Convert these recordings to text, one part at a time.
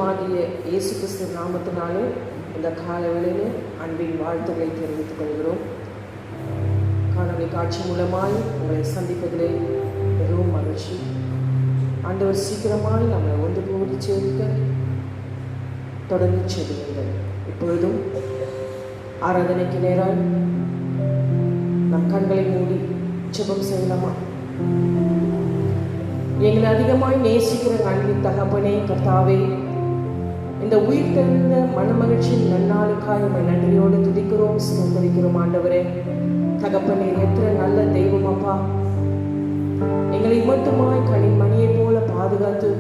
ரட்சகருமாகிய இயேசு கிறிஸ்து நாமத்தினாலே இந்த காலவேளையிலே அன்பின் வாழ்த்துக்களை தெரிவித்துக் கொள்கிறோம். காணொளி காட்சி மூலமாய் உங்களை சந்திப்பதிலே மிகவும் மகிழ்ச்சி. ஆண்டவர் சீக்கிரமாய் நம்மளை ஒன்று கூடி சேர்க்க தொடர்ந்து செய்யுங்கள். இப்பொழுதும் ஆராதனைக்கு நேரால் நம் கண்களை மூடி ஜெபம் செய்யலாமா? எங்களை அதிகமாய் நேசிக்கிற அன்பின் தகப்பனே, கர்த்தாவே, இந்த உயிர் தெளிந்த மனமகிழ்ச்சியின் நன்னாளுக்காய் உம்மை நன்றியோடு துதிக்கிறோம், ஸ்தோத்திரிக்கிறோம். ஆண்டவரே தகப்பனே, எத்தனை நல்ல தெய்வம் அப்பா. எங்களை மட்டுமாய் கனிமணியை போல பாதுகாத்து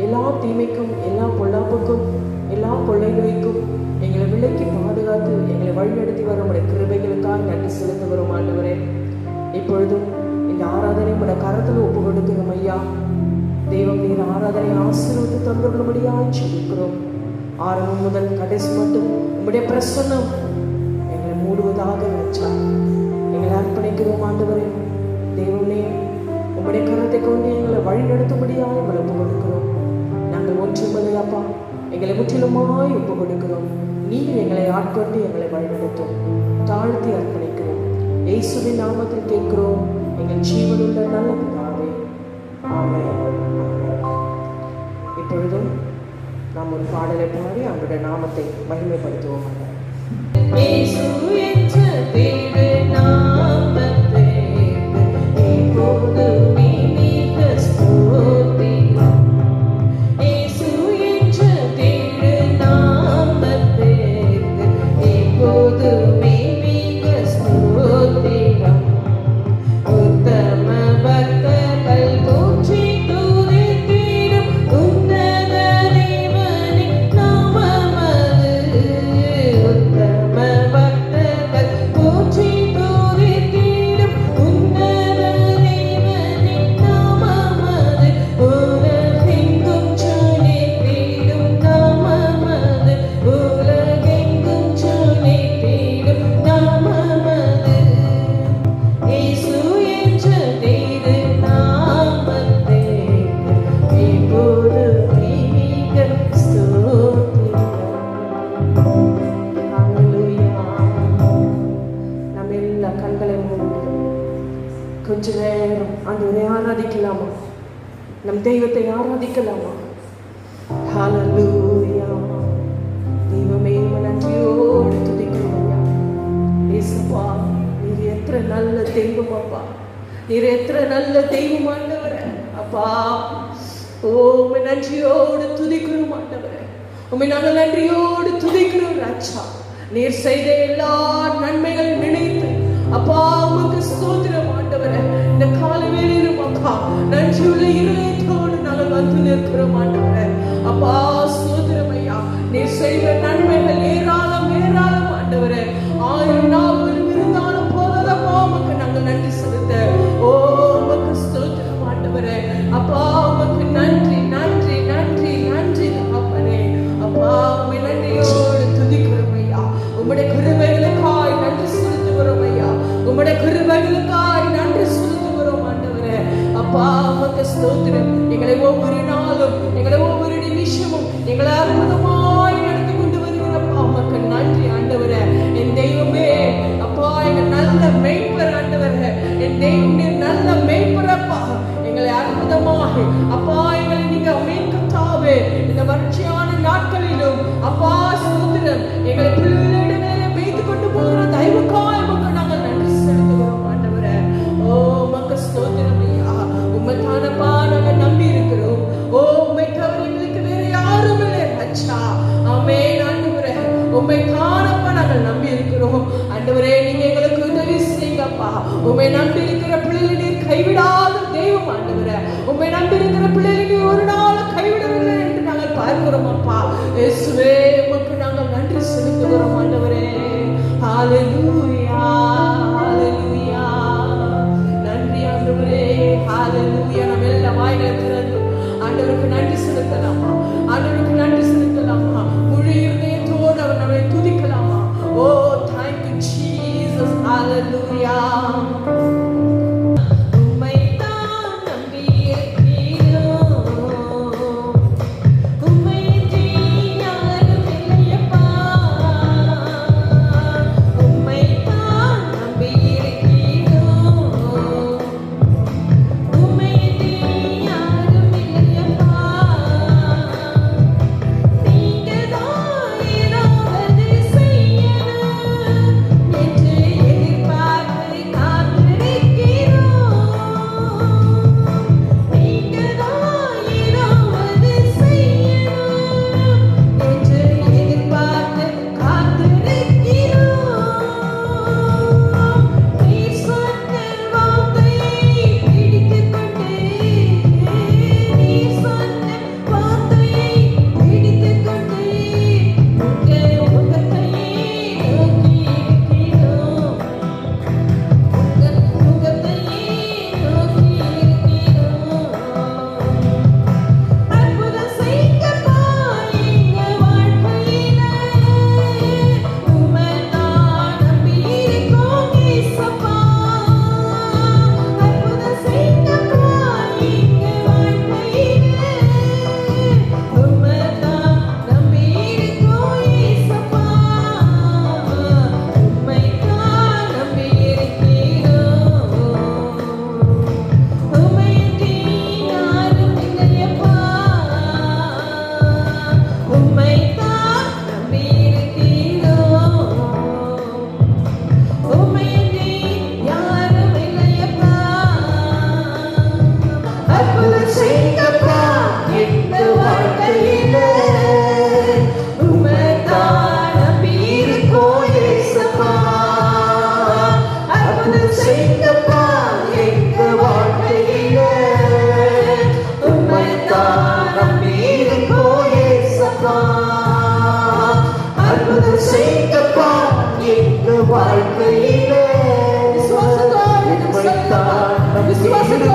எல்லா தீமைக்கும், எல்லா பொல்லாப்புக்கும், எல்லா கொள்ளை நோய்க்கும் எங்களை விலக்கி பாதுகாத்து எங்களை வழிநடத்தி வரும் உடைய கிருபைகளுக்காக நன்றி செலுத்துகிறோம். ஆண்டவரே, இப்பொழுதும் இந்த ஆராதனை உடைய கரத்தில் ஒப்பு கொடுக்கிறோம் ஐயா. தெய்வம், நீர் ஆராதனை ஆசீர்வதித்து தந்துள்ளபடியாய் ஜெபிக்கிறோம். ஆரம்பம் முதல் கடைசி மட்டும் உம்முடைய பிரசன்னம் எங்களை மூடுவதாக வச்சா எங்களை அர்ப்பணிக்கிறோம். ஆண்டவரே தெய்வமே, உம்முடைய கரத்தை கொண்டு எங்களை வழி நடத்தும்படியாக எங்களை ஒப்பு கொடுக்கிறோம். நாங்கள் ஒன்றுமில்லை அப்பா, எங்களை முற்றிலுமாய் ஒப்பு கொடுக்கிறோம். நீர் எங்களை ஆட்கொண்டு எங்களை வழிநடத்தும். தாழ்த்தி அர்ப்பணிக்கிறோம். இயேசுவின் நாமத்தில் கேட்கிறோம் எங்கள் ஜீவனுள்ள நல்ல பிதாவே, ஆமென். இப்பொழுதும் நாம் ஒரு பாடலை பாடி அவருடைய நாமத்தை மகிமைப்படுத்துவோம். கொஞ்ச நேரம் ஆண்டவரை ஆராதிக்கலாமா? நம் தெய்வத்தை ஆராதிக்கலாமா? ஹல்லேலூயா. தெய்வமே, நன்றியோடு துதிக்கிறோம். இயேசுப்பா, நீர் எத்தனை நல்ல தெய்வம் அப்பா. நீர் எத்தனை நல்ல தெய்வம் ஆண்டவரே அப்பா. உம்மை நன்றியோடு துதிக்கிறோம் ஆண்டவரே. உம்மை நாங்கள் நன்றியோடு துதிக்கிறோம் ராஜா. நீர் செய்த எல்லா நன்மைகள் நினைத்து அப்பா உமக்கு ஸ்தோத்திரம் ஆண்டவரே. இந்த காலவேளையிலும் அப்பா நன்றியுள்ள இருதயத்தோடு நாங்கள் வந்து நிற்கிறோம் ஆண்டவரே அப்பா. ஸ்தோத்திரம் ஐயா. நீர் செய்த நன்மைகள் ஏராளம் ஏராளம் ஆண்டவரே. 1000 நாவுகளும் இருந்தாலும் போதப்பா உமக்கு நாங்கள் நன்றி செலுத்த. ஓ உமக்கு ஸ்தோத்திரம் ஆண்டவரே அப்பா. உமக்கு நன்றி நன்றி நன்றி நன்றி அப்பனே அப்பா. உம்மை நன்றியோடு துதிக்கிறோம் ஐயா. உம்முடைய கிருபைகளுக்காய் நன்றி செலுத்துகிறோம் ஐயா. உம்முடைய கிருபைகளுக்காய் நன்றி செலுத்துகிறோம் ஆண்டவரே அப்பா. உமக்கு ஸ்தோத்திரம். எங்களை ஒவ்வொரு நாளும், எங்களை ஒவ்வொரு நிமிஷமும் எங்களை அற்புதமாய் நடத்தி கொண்டு வருகிறப்பா உமக்கு நன்றி ஆண்டவரே. என் தெய்வமே அப்பா, எங்க நல்ல மேய்ப்பர் ஆண்டவரே. என் தெய்வம் நல்ல மேய்ப்பரப்பா. எங்களை அற்புதமாக அப்பா எங்களை நீங்க மேய்க்கத்தாவே இந்த வறட்சியான நாட்களிலும் அப்பா ஸ்தோத்திரம். எங்களை பிள்ளைகளிடமே மேய்த்து கொண்டு போகிற தயவுக்காய் உமக்கு நாங்கள் நன்றி செலுத்துகிறோம் ஆண்டவரே. ஓ உமக்கு ஸ்தோத்திரம் ஐயா. உம்மை தானப்பா நாங்கள் நம்பி இருக்கிறோம். ஓ உம்மை தவிர எங்களுக்கு வேற யாரும் இல்லை அச்சா. ஆமென் ஆண்டவரே. உம்மை தானப்பா நாங்கள் நம்பி இருக்கிறோம் ஆண்டவரே. நீங்க எங்களுக்கு உதவி செய்யுங்கப்பா. உம்மை நம்பி இருக்கிற பிள்ளைகளை நீர் கைவிடாத தெய்வம் ஆண்டவரே. உம்மை நம்பி இருக்கிற பிள்ளைகளை நீர் ஒரு நாள் கைவிடவில்லை என்று நாங்கள் பார்க்கிறோம் அப்பா. இயேசுவே உமக்கு நாங்கள் நன்றி செலுத்துகிறோம் ஆண்டவரே. ஹல்லேலூயா ஹல்லேலூயா. நன்றி ஆண்டவரே. ஹல்லேலூயா. நம்ம எல்லா வாய்களை திறந்து ஆண்டவருக்கு நன்றி செலுத்தலாமா? ஆண்டவருக்கு நன்றி செலுத்தலாமா? முழு இருதயத்தோடு அவர் நம்மை துதிக்கலாமா? ஓ thank you Jesus. ஹல்லேலூயா. உம்மை தான் நம்பி இருக்கிறோம். உம்மை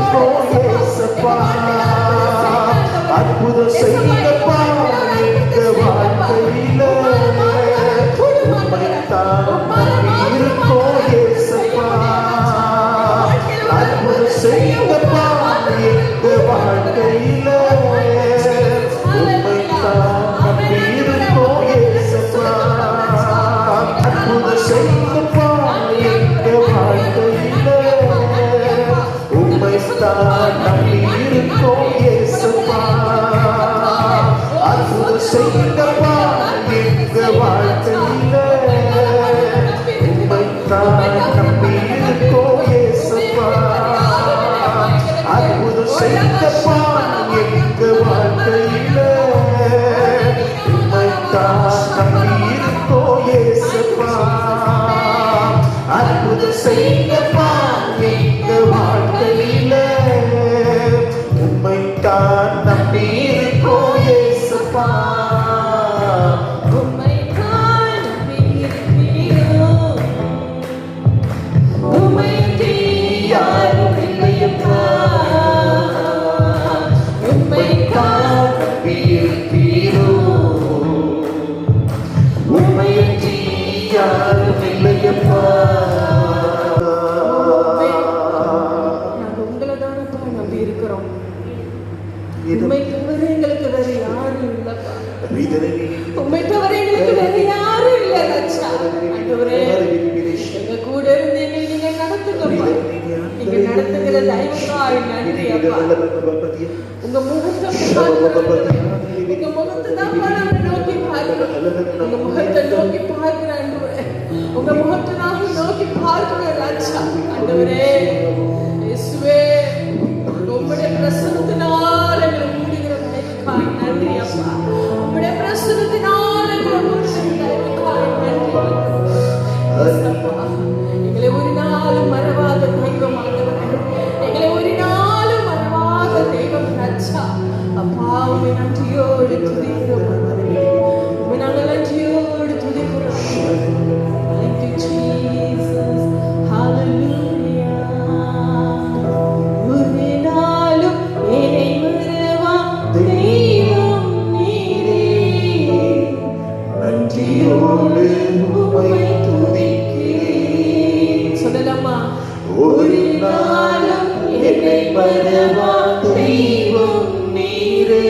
இருக்கோம் ஏசப்பா. அற்புதம் செய்யுங்கப்பா எங்க வாழ்க்கையில. உம்மைத்தான் நம்பி இருக்கோம் ஏசப்பா. அற்புதம் செய்யுங்கப்பா எங்க வாழ்க்கையில. உம்மைத்தான் நம்பி இருக்கோம் ஏசப்பா. அற்புதம் செய்யுங்கப்பா எங்க வாழ்க்கையில. உம்மைத்தான் நம்பி இருக்கோம் ஏசப்பா. அற்புதம் செய்யுங்கப்பா எங்க வாழ்க்கையில. உம்மைத்தான் நம்பி இருக்கோம் ஏசப்பா. அற்புதம் செய்யுங்கப்பா எங்க வாழ்க்கையில. உம்மைத்தான் நம்பி இருக்கோம் ஏசப்பா. அற்புதம் செய்யுங்கப்பா எங்க வாழ்க்கையில. உம்மைத்தான் நம்பி இருக்கோம் ஏசப்பா. யாரும் இல்லையப்பா. உம்மைத்தான் நம்பி இருக்கீரோ. உம்மையன்றி யாரும் இல்லையப்பா. நாங்க உங்களை தானப்பா நம்பி இருக்கிறோம். உம்மை தவிர எங்களுக்கு வேற யாரும் இல்லப்பா. உம்மை தவிர எங்களுக்கு வேற யாரும் இல்ல ராஜா. ஆண்டவரே, எங்க கூட இருந்து எங்களை நீங்க நடத்துங்கப்பா. நீங்க நடத்துகிற தயவுக்காய் நன்றி அப்பா. உங்க முகத்தை உங்க முகத்தை தான் நாங்க நோக்கி பார்க்கிறோம். உங்க முகத்தை நோக்கி பார்க்கிறேன் ஆண்டவரே. உங்க முகத்தை நாங்க நோக்கி பார்க்கிறோம் ராஜா. ஆண்டவரே இயேசுவே, உம்முடைய பிரசன்னத்தினால் எங்களை மூடுகிற தயவுக்காய் நன்றி அப்பா. உம்முடைய பிரசன்னத்தினால் எங்களை மூடுகிற தயவுக்காய் நன்றி அப்பா. எங்களை ஒரு நாளும் மறவாத தெய்வம் ஆண்டவரே. எங்களை ஒரு நாளும் மறவாத தெய்வம் ராஜா அப்பா. உம்மை நன்றியோடு துதிக்கிறோம். உம்மை நாங்கள் நன்றியோடு துதிக்கிறோம். Thank you Jesus. Hallelujah. ஒரு நாளும் என்னை மறவா தெய்வம் நீரே. நன்றியோடு உம்மை துதிக்கிறேன். சொல்லலாமா? ஒரு நாளும் என்னை மறவா தெய்வம் நீரே.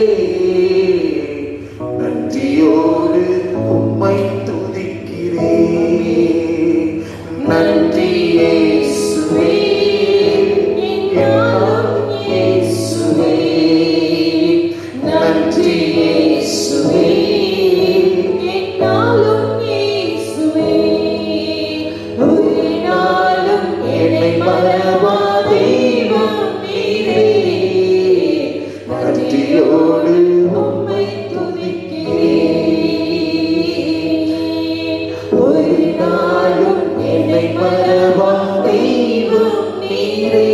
நன்றியோடு உம்மை துதிக்கிறேன். நன்றி இயேசுவே. என்னாலும் இயேசுவே. நன்றி இயேசுவே. என்னாலும் இயேசுவே. ஒரு நாளும் என்னை மறவா தெய்வம் நீரே. நன்றியோடு உம்மை துதிக்கிறேன். ஒரு நாளும் என்னை மறவா தெய்வம் நீரே.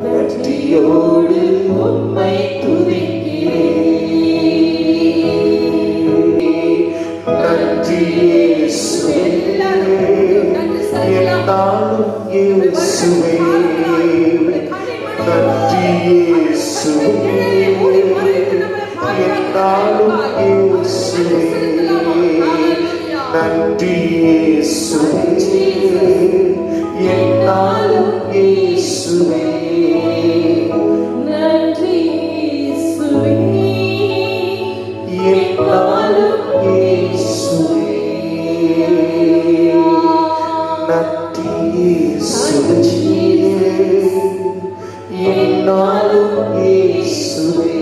நன்றியோடு உம்மை துதிக்கிறேன். நன்றி இயேசுவே. என்னாலும் இயேசுவே. நன்றி இயேசுவே. என்னாலும் இயேசுவே. நன்றி இயேசுவே. என்னாலும் இயேசுவே. நன்றி இயேசுவே. என்னாலும் இயேசுவே. நன்றி இயேசுவே. என்னாலும் இயேசுவே.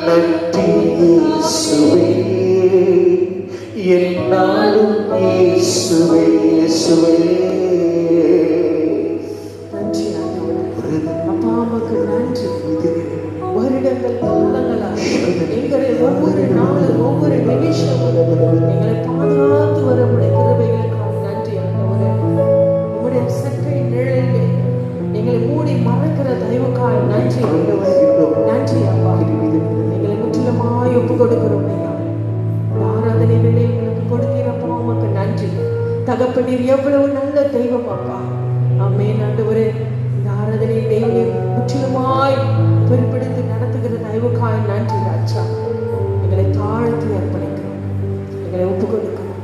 நன்றி இயேசுவே. என்னாலும் இயேசுவே. இயேசுவே. நன்றி ஆண்டவரே. அப்பா உமக்கு நன்றி. வருடங்கள் காலங்களாக எங்களை ஒவ்வொரு நாளும் ஒவ்வொரு நிமிஷமும் எங்களை பாதுகாத்து வர உடைய கிருபைகளுக்காக நன்றி ஆண்டவரே. உம்முடைய சட்டை நிழலிலே எங்களை மூடி மறைக்கிற தயவுக்காக நன்றி ஆண்டவரே. நன்றி அப்பா. எங்களை முற்றிலுமாய் ஒப்பு கொடுக்கிறோம் ஐயா. இந்த ஆராதனை வேலை எங்களுக்கு கொடுக்கிறப்பா உமக்கு நன்றி. தகப்பனீர் எவ்வளவு நல்ல தெய்வம் அப்பா. ஆமென் ஆண்டவரே. முற்றிலுமாய் பொறுப்பெடுத்து நடத்துகிற தயவுக்காய் நன்றி ராஜா. எங்களை தாழ்த்தி அர்ப்பணிக்கிறோம், எங்களை ஒப்பு கொடுக்கிறோம்.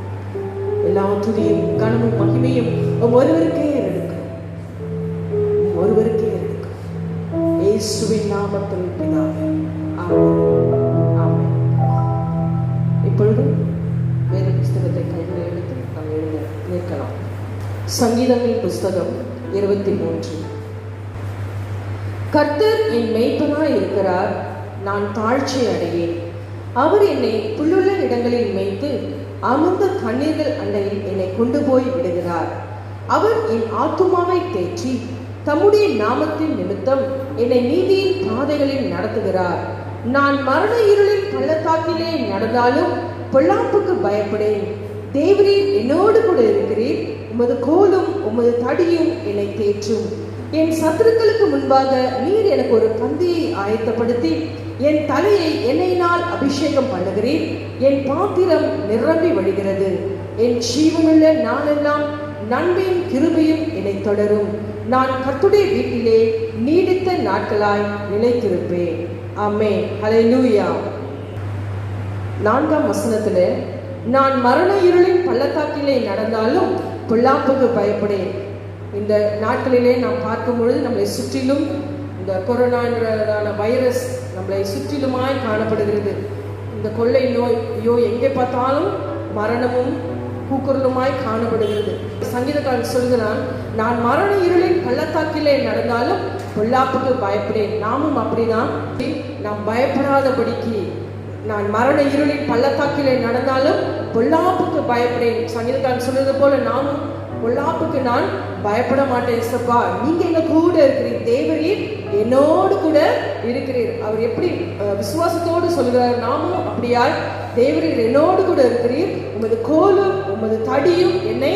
எல்லா துதியும் கனமும் மகிமையும் ஒருவருக்கே எடுக்கிறோம், ஒருவருக்கே எடுக்கிறோம். இயேசுவின் நாமத்தில் பிதாவே, ஆமென், ஆமென். இப்பொழுதும் வேத புஸ்தகத்தை கையில் எடுத்து நாம் எழுத நிற்கலாம். சங்கீதங்களின் புஸ்தகம் 23. கர்த்தர் என் மேய்ப்பனாய் இருக்கிறார், நான் தாழ்ச்சி அடையேன். அவர் என்னை புல்லுள்ள இடங்களில் மேய்த்து அமர்ந்த தண்ணீர்கள் அண்டையில் என்னை கொண்டு போய் விடுகிறார். அவர் என் ஆத்துமாவை தேற்றி தம்முடைய நாமத்தின் நிமித்தம் என்னை நீதியின் பாதைகளில் நடத்துகிறார். நான் மரண இருளின் பள்ளத்தாக்கிலே நடந்தாலும் பொல்லாப்புக்கு பயப்படேன். தேவரீர் என்னோடு கூட இருக்கிறீர், உமது கோலும் உமது தடியும் என்னை தேற்றும். என் சத்துருக்களுக்கு முன்பாக நீர் எனக்கு ஒரு பந்தியை ஆயத்தப்படுத்தி என் தலையை எண்ணெயினால் அபிஷேகம் பண்ணுகிறீர். என் பாத்திரம் நிரம்பி வழிகிறது. என் ஜீவனுள்ள நாளெல்லாம் நன்மையும் கிருபையும் என்னை தொடரும். நான் கர்த்தருடைய வீட்டிலே நீடித்த நாட்களாய் நிலைத்திருப்பேன். ஆமென், ஹல்லேலூயா. 4ஆம் வசனத்துல, நான் மரண இருளின் பள்ளத்தாக்கிலே நடந்தாலும் பொல்லாப்புக்கு பயப்படேன். இந்த நாட்களிலே நாம் பார்க்கும் பொழுது நம்மளை சுற்றிலும் இந்த கொரோனா என்றதான வைரஸ் நம்மளை சுற்றிலுமாய் காணப்படுகிறது. இந்த கொள்ளை நோய், ஐயோ எங்கே பார்த்தாலும் மரணமும் கூக்குரலுமாய் காணப்படுகிறது. சங்கீதக்காரன் சொல்கிறான், நான் மரண இருளின் பள்ளத்தாக்கிலே நடந்தாலும் பொல்லாப்புக்கு பயப்படேன். நாமும் அப்படிதான், நாம் பயப்படாதபடிக்கு நான் மரண இருளின் பள்ளத்தாக்கிலே நடந்தாலும் பொல்லாப்புக்கு பயப்படேன். சங்கீதக்காரன் சொல்றது போல நாமும் பொல்லாப்புக்கு நான் பயப்பட மாட்டேன். சப்பா, நீங்க எங்க கூட இருக்கிறீர், தேவரீர் என்னோடு கூட இருக்கிறீர். அவர் எப்படி விசுவாசத்தோடு சொல்கிறார், நாமும் அப்படியாய் தேவரீர் என்னோடு கூட இருக்கிறீர், உமது கோலும் உமது தடியும் என்னை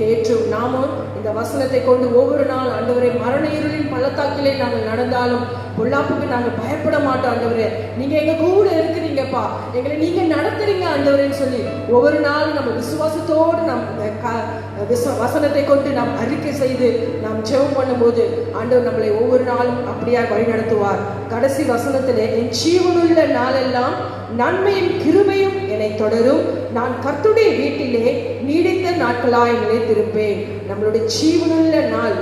தேற்றும். நாமும் இந்த வசனத்தை கொண்டு ஒவ்வொரு நாள் ஆண்டவரே, மரண இருளின் பள்ளத்தாக்கிலே நாங்கள் நடந்தாலும் பொல்லாப்புக்கு நாங்கள் பயப்பட மாட்டோம் ஆண்டவரே, நீங்க எங்க கூட இருக்கிறீங்கப்பா, எங்களை நீங்க நடத்துறீங்க ஆண்டவரேன்னு சொல்லி ஒவ்வொரு நாளும் நம்ம விசுவாசத்தோடு நம் வசனத்தை கொண்டு நாம் அறிக்கை செய்து நாம் ஜெபம் பண்ணும்போது ஆண்டவர் நம்மளை ஒவ்வொரு நாளும் அப்படியா வழி நடத்துவார். கடைசி வசனத்திலே, என் ஜீவனுள்ள நாளெல்லாம் நன்மையும் கிருபையும் என்னை தொடரும். நான் கர்த்தருடைய வீட்டிலே நீடித்த நாட்களாய் நிலைத்திருப்பேன். நம்மளுடைய ஜீவனுள்ள நாள்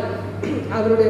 அவருடைய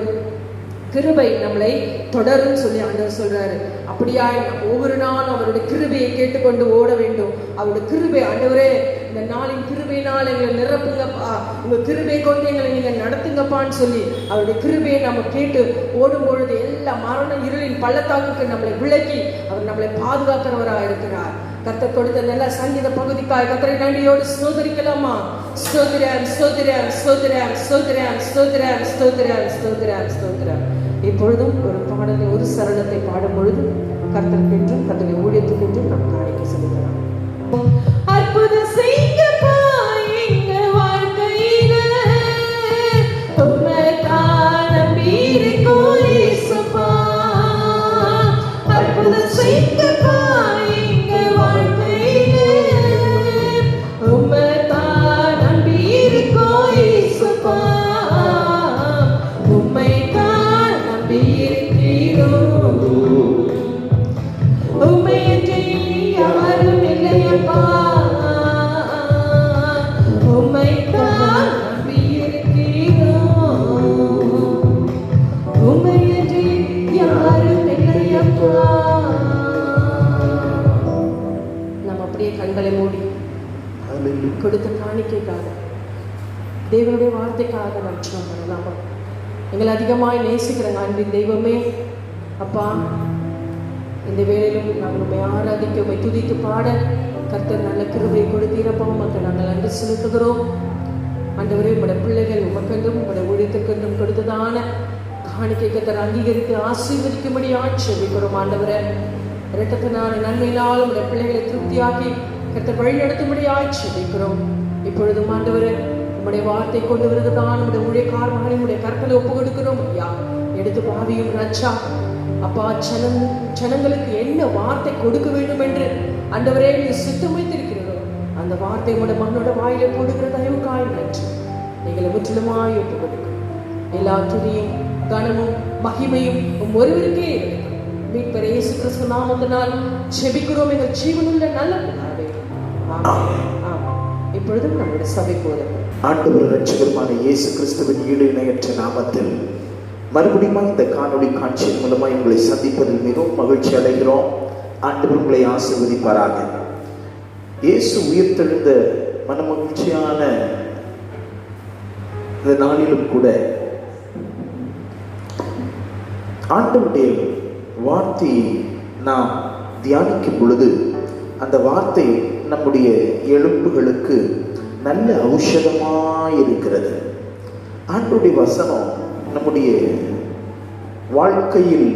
கிருபை நம்மளை தொடரும் சொல்லி ஆண்டவர் சொல்றாரு. அப்படியா ஒவ்வொரு நாளும் அவருடைய கிருபையை கேட்டுக்கொண்டு ஓட வேண்டும். அவருடைய கிருபை, ஆண்டவரே இந்த நாளின் கிருபையினால் எங்களை நிரப்புங்கப்பா, உங்க கிருபை கொண்டு எங்களை நீங்க நடத்துங்கப்பான்னு சொல்லி அவருடைய கிருபையை நம்ம கேட்டு ஓடும் பொழுது எல்லா மரண இருளின் பள்ளத்தாக்குக்கு நம்மளை விலக்கி அவர் நம்மளை பாதுகாக்கிறவராக இருக்கிறார். கர்த்தர் கொடுத்த நல்ல சங்கீத பகுதிக்காய் கர்த்தரை நன்றியோடு ஸ்தோத்திரிக்கலாமா? ஸ்தோத்திரம், ஸ்தோத்திரம், ஸ்தோத்திரம், ஸ்தோத்திரம், ஸ்தோத்திரம், ஸ்தோத்திரம், ஸ்தோத்திரம், ஸ்தோத்திரம். இப்பொழுதும் ஒரு பாடலை, ஒரு சரணத்தை பாடும் பொழுது கர்த்தருக்கென்றும் கர்த்தருடைய ஊழியத்துக்கென்றும் நாம் காணிக்கை செலுத்தலாம். அற்புதம் செய்யுங்கப்பா எங்க வாழ்க்கையில, உம்மைத்தான் நம்பி இருக்கோம் இயேசுப்பா. அற்புதம் செய்யுங்கப்பா எங்க வாழ்க்கையில, உம்மைத்தான் நம்பி இருக்கோம் இயேசுப்பா. உம்மைத்தான் நம்பி இருக்கிறோம், உம்மையன்றி யாரும் இல்லையப்பா. உம்மைத்தான் நம்பி இருக்கிறோம், உம்மையன்றி யாரும் இல்லையப்பா. நாம் அப்படியே கண்களை மூடி கொடுத்த காணிக்கைக்காக, தேவனுடைய வார்த்தைக்காக நாம் பண்ணலாமா? எங்களை அதிகமாய் நேசிக்கிற அன்பின் தெய்வமே, அப்பா, இந்த வேளையிலும் நாங்கள் உண்மை ஆராதிக்க, உண்மை துதித்து பாட கர்த்தர் நல்ல கிருபை கொடுத்தீரப்பா. உமக்கு நாங்கள் நன்றி செலுத்துகிறோம் ஆண்டவரே. உங்களுடைய பிள்ளைகள் உமக்கென்றும் உங்களுடைய ஊழியத்துக்கென்றும் கொடுத்ததான காணிக்கை கர்த்தர் அங்கீகரித்து ஆசீர்வதிக்கும்படியாக செபிக்கிறோம் ஆண்டவரே. இரட்டத்தினால நன்மையினால் உங்களுடைய பிள்ளைகளை திருப்தியாக்கி கர்த்தர் வழி நடத்தும்படியாக செபிக்கிறோம். இப்பொழுதும் ஆண்டவரே, உங்களுடைய வார்த்தை கொண்டு வருவதுதான் நம்முடைய ஊழியக்காரர்களை உங்களுடைய கற்களை ஒப்பு கொடுக்கிறோம் ஐயா. எடுத்து பாவியும் ரட்சா அப்பா, ஜனங்களுக்கு என்ன வார்த்தை கொடுக்க வேண்டும் என்று ஆண்டவரே நீ சித்தம் வைத்திருக்கிறதோ அந்த வார்த்தை உங்களுடைய மகனோட வாயிலை போடுகிற தயவுக்காய் நன்றி. எங்களை முற்றிலுமாய் ஒப்பு கொடுக்கிறோம். எல்லா துதியும் கனமும் மகிமையும் ஒருவருக்கே இருக்கும். மீட்பர் இயேசு கிறிஸ்து நாமத்தினால் ஜெபிக்கிறோம் எங்கள் ஜீவனுள்ள நல்ல பிதாவே. ஆமென். ஆமென். இப்பொழுதும் நம்முடைய சபைக்கு உதவும். ஆண்டவர் இரட்சகருமான இயேசு கிறிஸ்துவின் ஈடு இணையற்ற நாமத்தில் மறுபடியும் இந்த காணொளி காட்சியின் மூலமாக உங்களை சந்திப்பதில் மிகவும் மகிழ்ச்சி அடைகிறோம். ஆண்டவர் உங்களை ஆசீர்வதிப்பாராக. இயேசு உயிர்த்தெழுந்த மனமகிழ்ச்சியான இந்த நாளிலும் கூட ஆண்டவருடைய வார்த்தையை நாம் தியானிக்கும் பொழுது அந்த வார்த்தை நம்முடைய எலும்புகளுக்கு நல்ல ஔஷதமாயிருக்கிறது. ஆண்டவருடைய வசனம் நம்முடைய வாழ்க்கையில்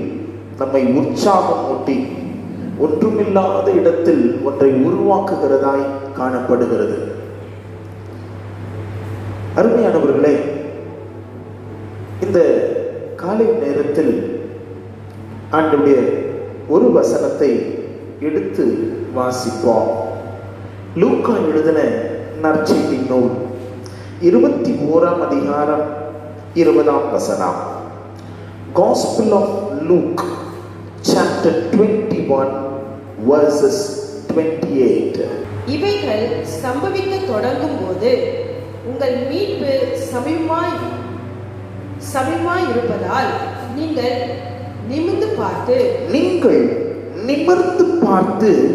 நம்மை உற்சாகம் ஊட்டி ஒன்றுமில்லாத இடத்தில் ஒன்றை உருவாக்குகிறதாய் காணப்படுகிறது. அருமையானவர்களே, இந்த காலை நேரத்தில் ஆண்டவருடைய ஒரு வசனத்தை எடுத்து வாசிப்போம். லூக்கா எழுதின நற்செய்தி நூல் 21ஆம் அதிகாரம் 20ஆம் வசனம். Gospel of Luke chapter 21 verses 28. இவைகள் சம்பவிக்க தொடங்கும் போது உங்கள் மீட்பு சமீபமாய் இருப்பதால் நீங்கள் நிமிர்ந்து பார்த்து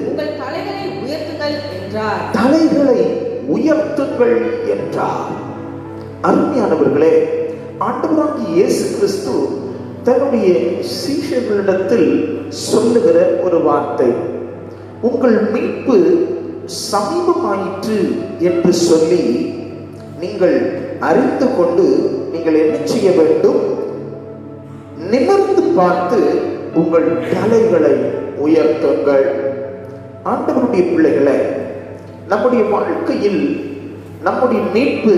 உங்கள் தலைகளை உயர்த்துங்கள் என்றார். தலைகளை உயர்த்துங்கள் என்றார். அருமையானவர்களே, ஆண்டவராகிய இயேசு கிறிஸ்து தன்னுடைய சீஷர்களிடத்தில் சொல்லுகிற ஒரு வார்த்தை, உங்கள் மீட்பு சமீபமாயிற்று என்று சொல்லி நீங்கள் அறிந்து கொண்டு நீங்கள் என்ன செய்ய வேண்டும்? நிமிர்ந்து பார்த்து உங்கள் தலைகளை உயர்த்துங்கள். ஆண்டவருடைய பிள்ளைகளை, நம்முடைய வாழ்க்கையில் நம்முடைய மீட்பு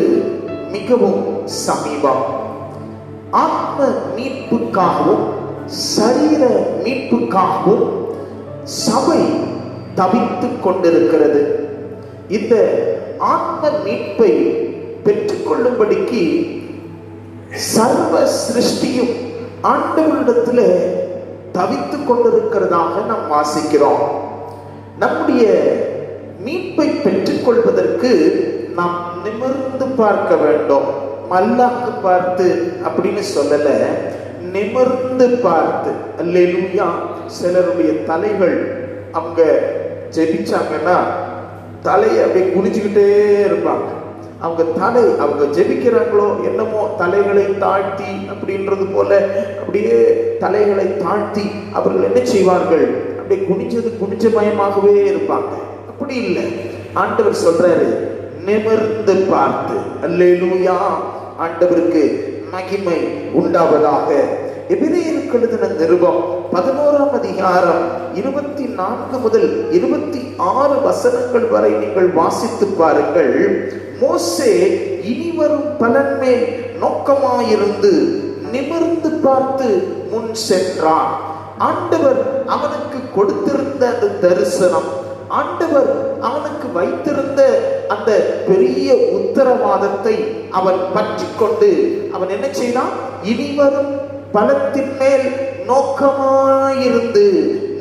மிகவும் சமீபம். ஆத்ம மீட்புக்காகவும் சரீர மீட்புக்காகவும் சபை தவித்துக் கொண்டிருக்கிறது. இந்த ஆத்ம மீட்பை பெற்றுக்கொள்ளும்படிக்கு சர்வ சிருஷ்டியும் ஆண்டவரிடத்தில் தவித்துக் கொண்டிருக்கிறதாக நாம் வாசிக்கிறோம். நம்முடைய மீட்பை பெற்றுக்கொள்வதற்கு நாம் நிமிர்ந்து பார்க்க வேண்டும். மல்லாக்கு பார்த்து அப்படின்னு சொல்லல, நிமிர்ந்து பார்த்து. அல்லேலூயா. சிலருடைய தலைகள் அவங்க ஜெபிச்சாங்கன்னா தலையை அப்படியே குனிஞ்சுக்கிட்டே இருப்பாங்க. அவங்க ஜெபிக்கிறாங்களோ என்னமோ தலைகளை தாழ்த்தி அப்படின்றது போல அப்படியே தலைகளை தாழ்த்தி அவர்கள் என்ன செய்வார்கள்? அப்படியே குனிஞ்ச மயமாகவே இருப்பாங்க. அப்படி இல்லை. ஆண்டவர் சொல்றாரு, நிமிர்ந்து பார்த்து. அல்லேலூயா. ஆண்டவருக்கு மகிமை உண்டாவதாக. எபிரேயருக்கு எழுதின நிருபம் 11ஆம் அதிகாரம் 24 முதல் 26 வசனங்கள் வரை நீங்கள் வாசித்து பாருங்கள். மோசே இனிவரும் பலன் மேல் நோக்கமாயிருந்து நிமிர்ந்து பார்த்து முன் சென்றான். ஆண்டவர் அவனுக்கு கொடுத்திருந்த அந்த தரிசனம், ஆண்டவர் அவனுக்கு வைத்திருந்த அந்த பெரிய உத்தரவாதத்தை அவன் பற்றி கொண்டு அவன் என்ன செய்தான்? இனிவரும் பலத்தின் மேல் நோக்கமாயிருந்து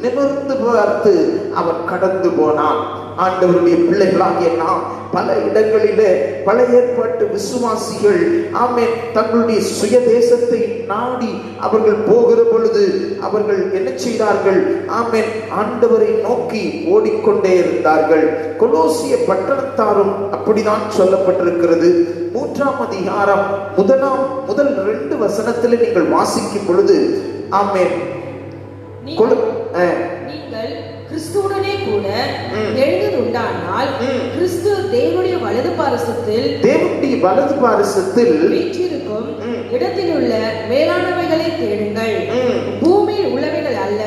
நிமிர்ந்து பார்த்து அவன் கடந்து போனான். ஆண்டவருடைய பிள்ளைகளாகிய நாம் பல இடங்களிலே பல ஏற்பாட்டு விசுவாசிகள் ஆமென் தங்களுடைய சுய தேசத்தை நாடி அவர்கள் போகிற பொழுது அவர்கள் என்ன செய்தார்கள்? ஆமென் ஆண்டவரை நோக்கி ஓடிக்கொண்டே இருந்தார்கள். கொலோசிய பட்டணத்தாரும் அப்படிதான் சொல்லப்பட்டிருக்கிறது. 3ஆம் அதிகாரம் முதல் 2 வசனத்தில் நீங்கள் வாசிக்கும் பொழுது ஆமென் நீங்கள் கிறிஸ்துவுடனே கூட எழுந்துண்டானால் கிறிஸ்து தேவனுடைய வலது பாரசத்தில் வீற்றிருக்கும் இடத்தில் உள்ள மேலானவைகளை தேடுங்கள். பூமியில் உள்ளவைகள் அல்ல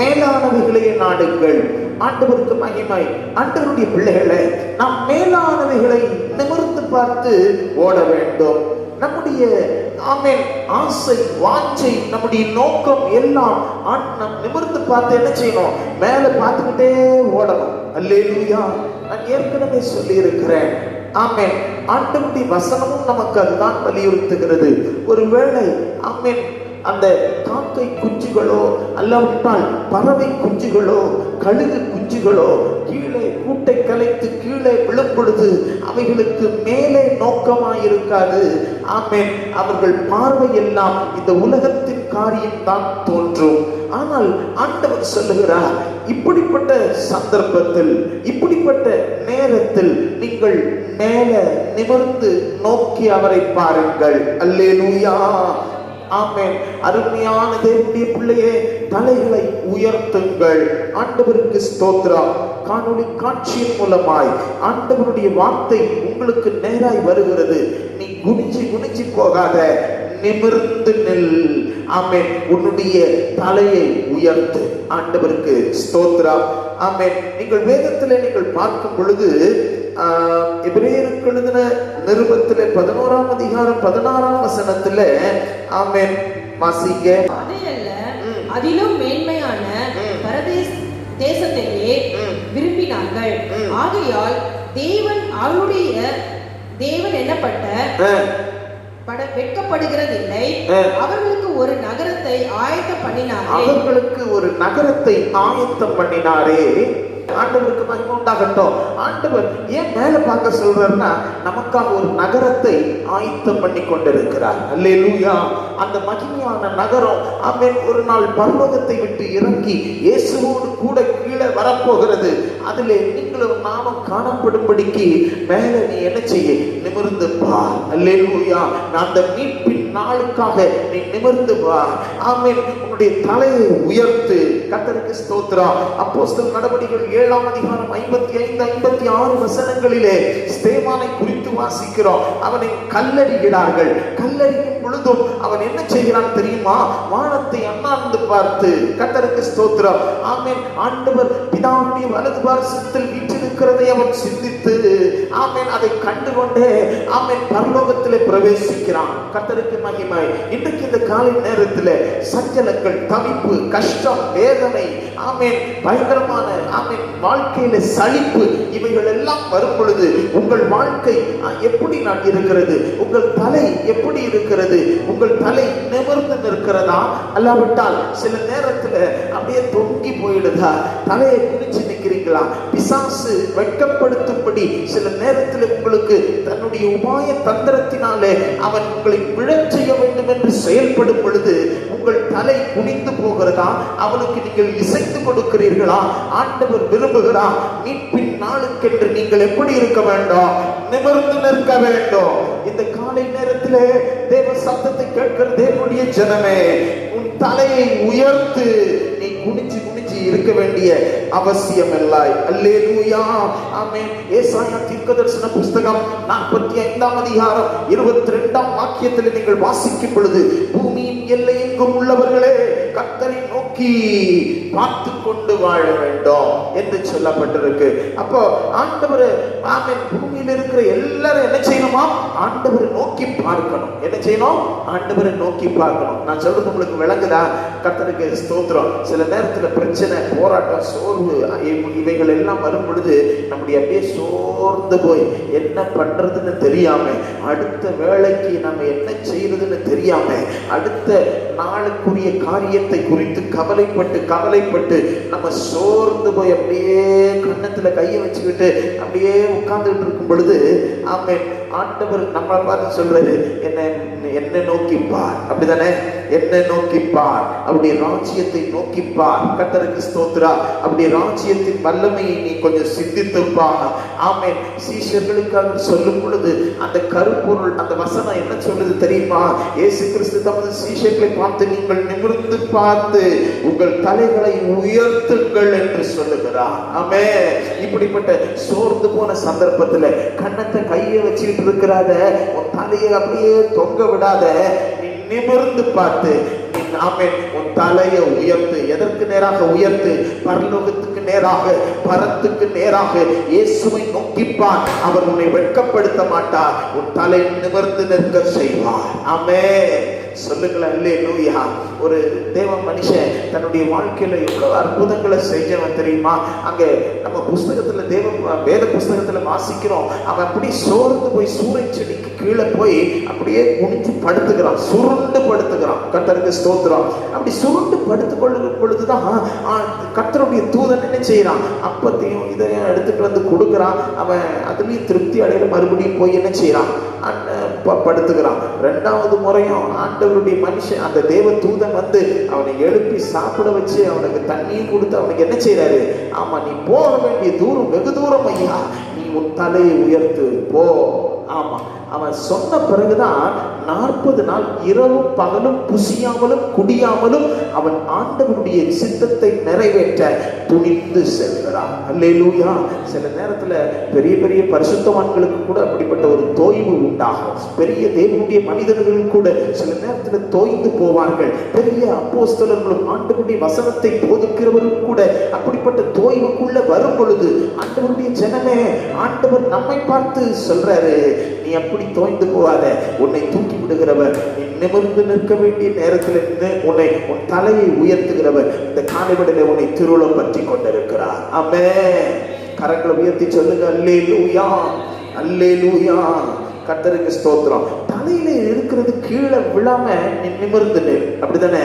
மேலானவைகளே நாடுங்கள். ஆண்டவருக்கு மகிமை. ஆண்டவருடைய பிள்ளைகளை நாம் மேலானவைகளை நிமிர்ந்து பார்த்து ஓட வேண்டும். நம்முடைய ஆமென் ஆசை வாஞ்சை நம்முடைய நோக்கம் எல்லாம் நம் நிமிர்ந்து பார்த்து என்ன செய்யணும்? மேல பார்த்துக்கிட்டே ஓடணும். அல்லேலூயா. நான் ஏற்கனவே சொல்லி இருக்கிறேன். ஆமென். ஆண்டவருடைய வசனமும் நமக்கு அதுதான் வலியுறுத்துகிறது. ஒருவேளை ஆமென் அந்த காக்கை குஞ்சுகளோ அல்லாவிட்டால் பறவை குஞ்சுகளோ கழுகு குஞ்சுகளோ கீழே கூட்டை கலைத்து கீழே விழும் பொழுது அவைகளுக்கு மேலே நோக்கமாயிருக்காது. ஆமென். அவர்கள் பார்வையெல்லாம் இந்த உலகத்தின் காரியம்தான் தோன்றும். ஆனால் ஆண்டவர் சொல்லுகிறார், இப்படிப்பட்ட சந்தர்ப்பத்தில் இப்படிப்பட்ட நேரத்தில் நீங்கள் மேல நிமிர்ந்து நோக்கி அவரை பாருங்கள். அல்லேலூயா. ஆமென். அருமையான தேவனுடைய பிள்ளையே, தலைகளை உயர்த்துங்கள். ஆண்டவருக்கு ஸ்தோத்திரம். காணொளி காட்சியின் மூலமாய் ஆண்டவருடைய வார்த்தை உங்களுக்கு நேராய் வருகிறது. நீ குனிஞ்சி குனிஞ்சி போகாத, நிமிர்ந்து நில். ஆமென். உன்னுடைய தலையை உயர்த்து. ஆண்டவருக்கு ஸ்தோத்திரம். ஆமென். நீங்கள் வேதத்திலே நீங்கள் பார்க்கும் பொழுது எபிரேயருக்கு எழுதின நிருபத்திலே 11ஆம் அதிகாரம் 16ஆம் வசனத்திலே ஆமென் வாசிங்க. அதையல்ல அதிலும் மேன்மையான தேசத்தையே விரும்பினார்கள். ஆகையால் தேவன் அவருடைய தேவன் என்னப்பட்ட வெட்கப்படுகிறதில்லை. அவர்களுக்கு ஒரு நகரத்தை ஆயத்தம் பண்ணினாரே. அவர்களுக்கு ஒரு நகரத்தை ஆயத்தம் பண்ணினாரே. ஆண்டவருக்கு மகிமை உண்டாகட்டும். ஆண்டவர் ஏன் மேல பார்க்க சொல்றாருன்னா, நமக்காக ஒரு நகரத்தை ஆயத்தம் பண்ணி கொண்டிருக்கிறார். அல்லேலூயா. அந்த மகிமையான நகரம் ஆமென் ஒரு நாள் பரலோகத்தை விட்டு இறங்கி இயேசுவோடு கூட கீழே வரப்போகிறது. அதிலே நீங்களும் நாமும் காணப்படும்படிக்கு மேல நீ என்ன செய்ய? நிமிர்ந்து பார். அல்லேலூயா. அந்த மீட்பின் நாளுக்காக நீ நிமிர்ந்து பார். ஆமென். உன்னுடைய தலையை உயர்த்து. கர்த்தருக்கு ஸ்தோத்திரம். அப்போஸ்தலர் நடவடிக்கைகள் 7ஆம் அதிகாரம் 55 56 வசனங்களிலே ஸ்தேவானை குறித்து வாசிக்கிறோம். அவனை கல்லறிகிறார்கள். கல்லறியும் பொழுதும் அவன் என்ன செய்கிறான் தெரியுமா? வானத்தை அண்ணாந்து பார்த்து, கர்த்தருக்கு ஸ்தோத்திரம். ஆமென். ஆண்டவர் பிதாவுடைய வலது பார்சத்தில் வீற்றிருக்கிறதை அவன் சிந்தித்து ஆமென் அதை கண்டுகொண்டே ஆமென் பரலோகத்திலே பிரவேசிக்கிறான். கர்த்தருக்கு மகிமை. இன்றைக்கு இந்த காலை நேரத்தில் சஞ்சலங்கள், தவிப்பு, கஷ்டம், வேதனை, ஆமென் பயங்கரமான ஆமென் வாழ்க்கையில சலிப்பு, இவைகள் எல்லாம் வரும் பொழுது உங்கள் வாழ்க்கை எப்படி இருக்கிறது? உங்கள் தலை எப்படி இருக்கிறது? உங்கள் தலை நிமிர்ந்து நிற்கிறதா? அல்லாவிட்டால் சில நேரத்துல அப்படியே தொங்கி போயிடுதா? தலையை குனிச்சு நிற்கிறீங்களா? பிசாசு வெட்கப்படுத்தும்படி சில நேரத்தில் உங்களுக்கு தன்னுடைய உபாய தந்திரத்தினாலே அவன் உங்களை விழச் செய்ய வேண்டும் என்று செயல்படும் பொழுது உங்கள் தலை குனிந்து போகிறதா? அவனுக்கு நீங்கள் இசைத்து கொடுக்கிறீர்களா? ஆண்டவர் விரும்புகிறார், மீட்பின் நாளுக்கென்று நீங்கள் எப்படி இருக்க வேண்டும்? நிமிர்ந்து நிற்க வேண்டும். இந்த காலை நேரத்திலே தேவ சத்தத்தை கேட்கிற தேவனுடைய ஜனமே, உன் தலையை உயர்த்து. நீ குனிச்சு குனிச்சு இருக்க வேண்டிய அவசியம் இல்லை. அல்லேலூயா. ஆமென். ஏசாயா தீர்க்கதரிசன புஸ்தகம் 45ஆம் அதிகாரம் 22ஆம் வாக்கியத்தில் நீங்கள் வாசிக்கும் பொழுது, பூமியின் எல்லை எங்கும் உள்ளவர்களே கர்த்தரை நோக்கி பார்த்து கொண்டு வாழ வேண்டும் என்று சொல்லப்பட்டிருக்கு. அப்போ ஆண்டவர் ஆமென் பூமியில் இருக்கிற எல்லாரும் என்ன செய்யணுமா? ஆண்டவரை நோக்கி பார்க்கணும். என்ன செய்யணும்? ஆண்டவரை நோக்கி பார்க்கணும். நான் சொல்றது உங்களுக்கு விளங்குதா? கர்த்தருக்கு ஸ்தோத்திரம். சில நேரத்தில் பிரச்சனை, போராட்டம், சோர்வு இவைகள் எல்லாம் வரும் பொழுது நம்முடைய அப்படியே சோர்ந்து போய் என்ன பண்றதுன்னு தெரியாம, அடுத்த வேலைக்கு நம்ம என்ன செய்யறதுன்னு தெரியாம, அடுத்த நாளுக்குரிய காரியத்தை குறித்து கவலைப்பட்டு நம்ம சோர்ந்து போய் அப்படியே கன்னத்துல கையை வச்சுக்கிட்டு அப்படியே உட்கார்ந்துட்டு இருக்கும் பொழுது ஆமென் ஆண்டவர் நம்மளை பார்த்து சொல்றாரு, என்ன நோக்கி பார். அப்படிதானே? என்ன நோக்கி பார். அவருடைய ராஜ்யத்தை நோக்கி பார். கர்த்தருக்கு ஸ்தோத்திரம். அவருடைய ராஜ்யத்தின் வல்லமையை நீ கொஞ்சம் சிந்தித்து பார். ஆமென். சீஷர்களுக்காக சொல்லும் பொழுது அந்த கருப்பொருள், அந்த வசனம் என்ன சொல்லுது தெரியுமா? இயேசு கிறிஸ்து தமது சீஷர்களை பார்த்து, நீங்கள் நிமிர்ந்து பார்த்து உங்கள் தலைகளை உயர்த்துங்கள் என்று சொல்லுகிறார். ஆமென். இப்படிப்பட்ட சோர்ந்து போன சந்தர்ப்பத்துல கன்னத்தை கையை வச்சுக்கிட்டு இருக்கிறாத, உன் தலையை அப்படியே தொங்க விடாத, நீ நிமிர்ந்து பார்த்து ஆமென் உன் தலையை உயர்த்து. எதற்கு நேராக உயர்த்து? பரலோகத்துக்கு நேராக, பரத்துக்கு நேராக இயேசுவை நோக்கிப்பார். அவர் உன்னை வெட்கப்படுத்த மாட்டார், உன் தலை நிமிர்ந்து நிற்க செய்வார். ஆமென். சொல்லுங்களேன் அல்லேலூயா. ஒரு தேவ மனுஷன் தன்னுடைய வாழ்க்கையில எவ்வளவு அற்புதங்களை செஞ்சவன் தெரியுமா? அங்க நம்ம புஸ்தகத்துல வேத புஸ்தகத்துல வாசிக்கிறோம், அவன் அப்படி சோர்ந்து போய் சூறை செடிக்கு கீழே போய் அப்படியே குனிஞ்சு படுத்துக்கிறான், சுருண்டு படுத்துக்கிறான். கர்த்தருக்கு ஸ்தோத்திரம். அப்படி சுருண்டு படுத்துக் கொள்ளும் பொழுதுதான் கர்த்தருடைய தூதன் என்ன செய்யறான்? அப்பத்தையும் இதையும் எடுத்துட்டு வந்து கொடுக்குறான். அவன் அதுலயும் திருப்தி அடையில மறுபடியும் போய் என்ன செய்யறான்? படுத்துக்கிறான். 2வது முறையும் ஆண்டவருடைய மனுஷன், அந்த தேவ தூதன் வந்து அவனை எழுப்பி சாப்பிட வச்சு அவனுக்கு தண்ணியும் கொடுத்து அவனுக்கு என்ன செய்யறாரு? ஆமா, நீ போக வேண்டிய தூரம் வெகு தூரம் ஐயா, நீ உன் தலையை உயர்த்து போ. ஆமா, அவன் சொன்ன பிறகுதான் 40 நாள் இரவும் பகலும் புசியாமலும் குடியாமலும் அவன் ஆண்டவருடைய சித்தத்தை நிறைவேற்ற துணிந்து செல்கிறான். அல்லேலூயா. சில நேரத்துல பெரிய பெரிய பரிசுத்தவான்களுக்கு கூட அப்படிப்பட்ட ஒரு தோய்வு உண்டாகும். பெரிய தேவனுடைய மனிதர்கள் கூட சில நேரத்துல தோய்ந்து போவார்கள். பெரிய அப்போஸ்தலர்களும் ஆண்டவருடைய வசனத்தை போதிக்கிறவரும் கூட அப்படிப்பட்ட தோய்வுக்குள்ள வரும் பொழுது ஆண்டவருடைய ஜனமே, ஆண்டவர் நம்மை பார்த்து சொல்றாரு, நீ அப்படி தோய்ந்து போவாத, உன்னை தூக்கி விடுகிறவர், நீ நிமிர்ந்து நிற்க வேண்டிய நேரத்தில் இருந்து உன் தலையை உயர்த்துகிறவர் இந்த காலைவெளியிலே உன்னை திருவுளம் பற்றி கொண்டிருக்கிறார். ஆமென். கரங்களை உயர்த்தி சொல்லுங்க அல்லேலூயா, அல்லேலூயா. கர்த்தருக்கு ஸ்தோத்திரம். தலையில இருக்கிறது கீழே விழாம நீ நிமிர்ந்து நில். அப்படித்தானே?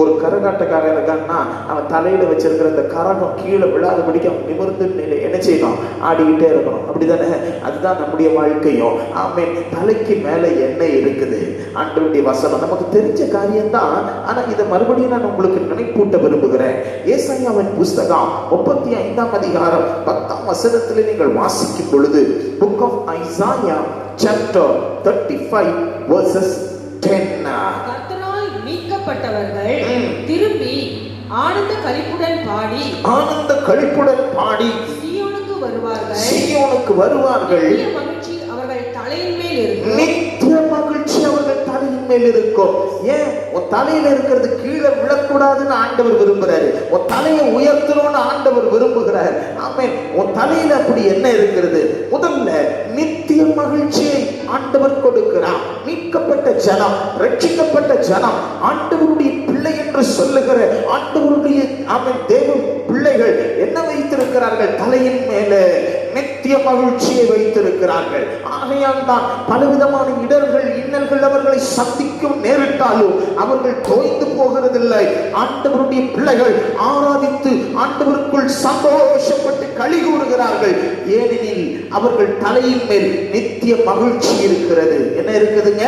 ஒரு கரகாட்டக்காரன் இருக்கான்னா அவன் தலையில வச்சிருக்கிற அந்த கரகம் கீழே விழாதபடிக்கு அவன் நிமிர்ந்து என்ன செய்யணும்? ஆடிக்கிட்டே இருக்கணும். அப்படித்தானே? அதுதான் நம்முடைய வாழ்க்கையும். ஆமென். தலைக்கு மேல என்ன இருக்குது? ஆண்டவருடைய வசனம் நமக்கு தெரிஞ்ச காரியம்தான். ஆனா இதை மறுபடியும் நான் உங்களுக்கு நினைப்பூட்ட விரும்புகிறேன். ஏசாயாவின் புஸ்தகம் 35ஆம் அதிகாரம் 10ஆம் வசனத்தில் நீங்கள் வாசிக்கும் பொழுது, Book of Isaiah chapter 35 verses 10. கர்த்தரால் மீட்கப்பட்டவர்கள் திரும்பி ஆனந்த களிப்புடன் பாடி சீயோனுக்கு வருவார்கள். சீயோனுக்கு வருவார்கள். மகிழ்ச்சி அவர்கள் தலையின் மேல் இருக்கும். நித்திய மகிழ்ச்சி அவர்கள் தலையின் மேல் இருக்கும். ஏன்? உன் தலையில இருக்கிறது கீழே விழக்கூடாதுன்னு ஆண்டவர் விரும்புறாரு. உன் தலையை உயர்த்தணும்னு ஆண்டவர் விரும்புகிறார். ஆமென். உன் தலையில அப்படி என்ன இருக்கிறது? முதல்ல நித்திய மகிழ்ச்சியை ஆண்டவர் கொடுக்கிறார். மீட்கப்பட்ட ஜனம், ரட்சிக்கப்பட்ட ஜனம், ஆண்டவருடைய பிள்ளை என்று சொல்லுகிற ஆண்டவருடைய ஆமென் தேவ பிள்ளைகள் என்ன வைத்திருக்கிறார்கள்? தலையின் மேலே நித்திய மகிழ்ச்சியை வைத்திருக்கிறார்கள். ஆகையால் தான் பலவிதமான இடர்கள், இன்னல்கள் அவர்களை சந்திக்கும் நேரிட்டாலும் அவர்கள் தோய்ந்து போகிறதில்லை. ஆண்டவருடைய பிள்ளைகள் ஆராதித்து ஆண்டவருக்குள் சந்தோஷப்பட்டு களி கூறுகிறார்கள். ஏனெனில் அவர்கள் தலையின் மேல் நித்திய மகிழ்ச்சி இருக்கிறது. என்ன இருக்குதுங்க?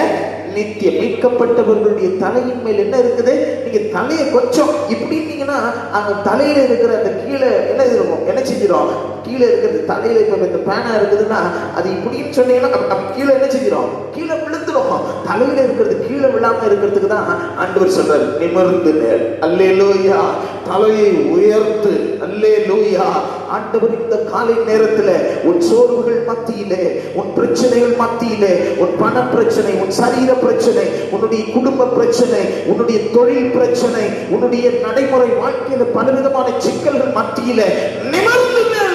நித்திய மீட்கப்பட்டவர்களுடைய தலையின் மேல் என்ன இருக்குது? நீங்க தலையை கொஞ்சம் இப்படி இருந்தீங்கன்னா அங்க தலையில இருக்கிற அந்த கீழே என்ன இருக்கும்? என்ன செஞ்சிடும்? கீழே இருக்கிறது தலையில இப்ப இந்த பேனா இருக்குதுன்னா அது இப்படின்னு சொன்னீங்கன்னா கீழே என்ன செஞ்சிடும்? கீழே விழுந்துடும். தலையில இருக்கிறது கீழே விழாம இருக்கிறதுக்கு தான் ஆண்டவர் சொல்றாரு, நிமிர்ந்து நில். அல்லேலூயா. தலையை உயர்த்து. அல்லேலூயா. ஆண்டவர் இந்த காலை நேரத்துல உன் சோர்வுகள் மத்தியிலே, உன் பிரச்சனைகள் மத்தியிலே, உன் பண பிரச்சனை, உன் சரீர பிரச்சனை, உன்னுடைய குடும்ப பிரச்சனை, உன்னுடைய தொழில் பிரச்சனை, உன்னுடைய நடைமுறை வாழ்க்கையில பலவிதமான சிக்கல்கள் மத்தியில நிமிர்ந்து நில்.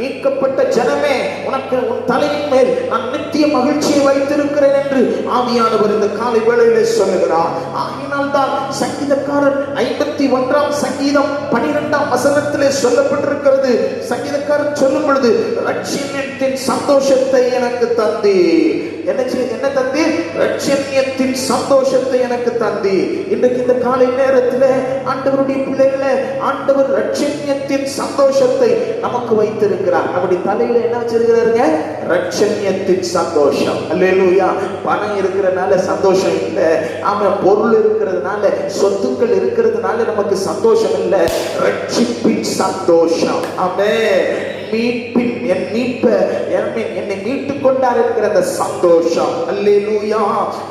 மீட்கப்பட்ட ஜனமே, உனக்கு உன் தலையின் மேல் நான் நித்திய மகிழ்ச்சியை வைத்திருக்கிறேன் என்று ஆவியானவர் இந்த காலை வேளையிலே சொல்லுகிறார். ஆகினால் தான் சங்கீதக்காரன் 51ஆம் சங்கீதம் 12ஆம் வசனத்திலே சொல்லப்பட்டிருக்கிறது. சங்கீதக்காரன் சொல்லும் பொழுது, ரட்சியத்தின் சந்தோஷத்தை எனக்கு தந்தி. என்ன தந்தி? ரட்சியத்தின் சந்தோஷத்தை எனக்கு தந்தி. இன்றைக்கு இந்த காலை நேரத்தில் ஆண்டவருடைய பிள்ளைகளை ஆண்டவர் ரட்சியத்தின் சந்தோஷத்தை நமக்கு வைத்திருக்கிறார். அப்படி தலையில என்ன வச்சிருக்கிறாருங்க? ரட்சியத்தின் சந்தோஷம். அல்லேலூயா. பணம் இருக்கிறதுனால சந்தோஷம் இல்லை. ஆமா, பொருள் இருக்கிறதுனால, சொத்துக்கள் இருக்கிறதுனால நமக்கு சந்தோஷம் இல்லை. ரட்சிப்பின் சந்தோஷம். ஆமென். மீட்பின் என்னை மீட்டுக் கொண்டார் என்கிற அந்த சந்தோஷம். அல்லேலூயா.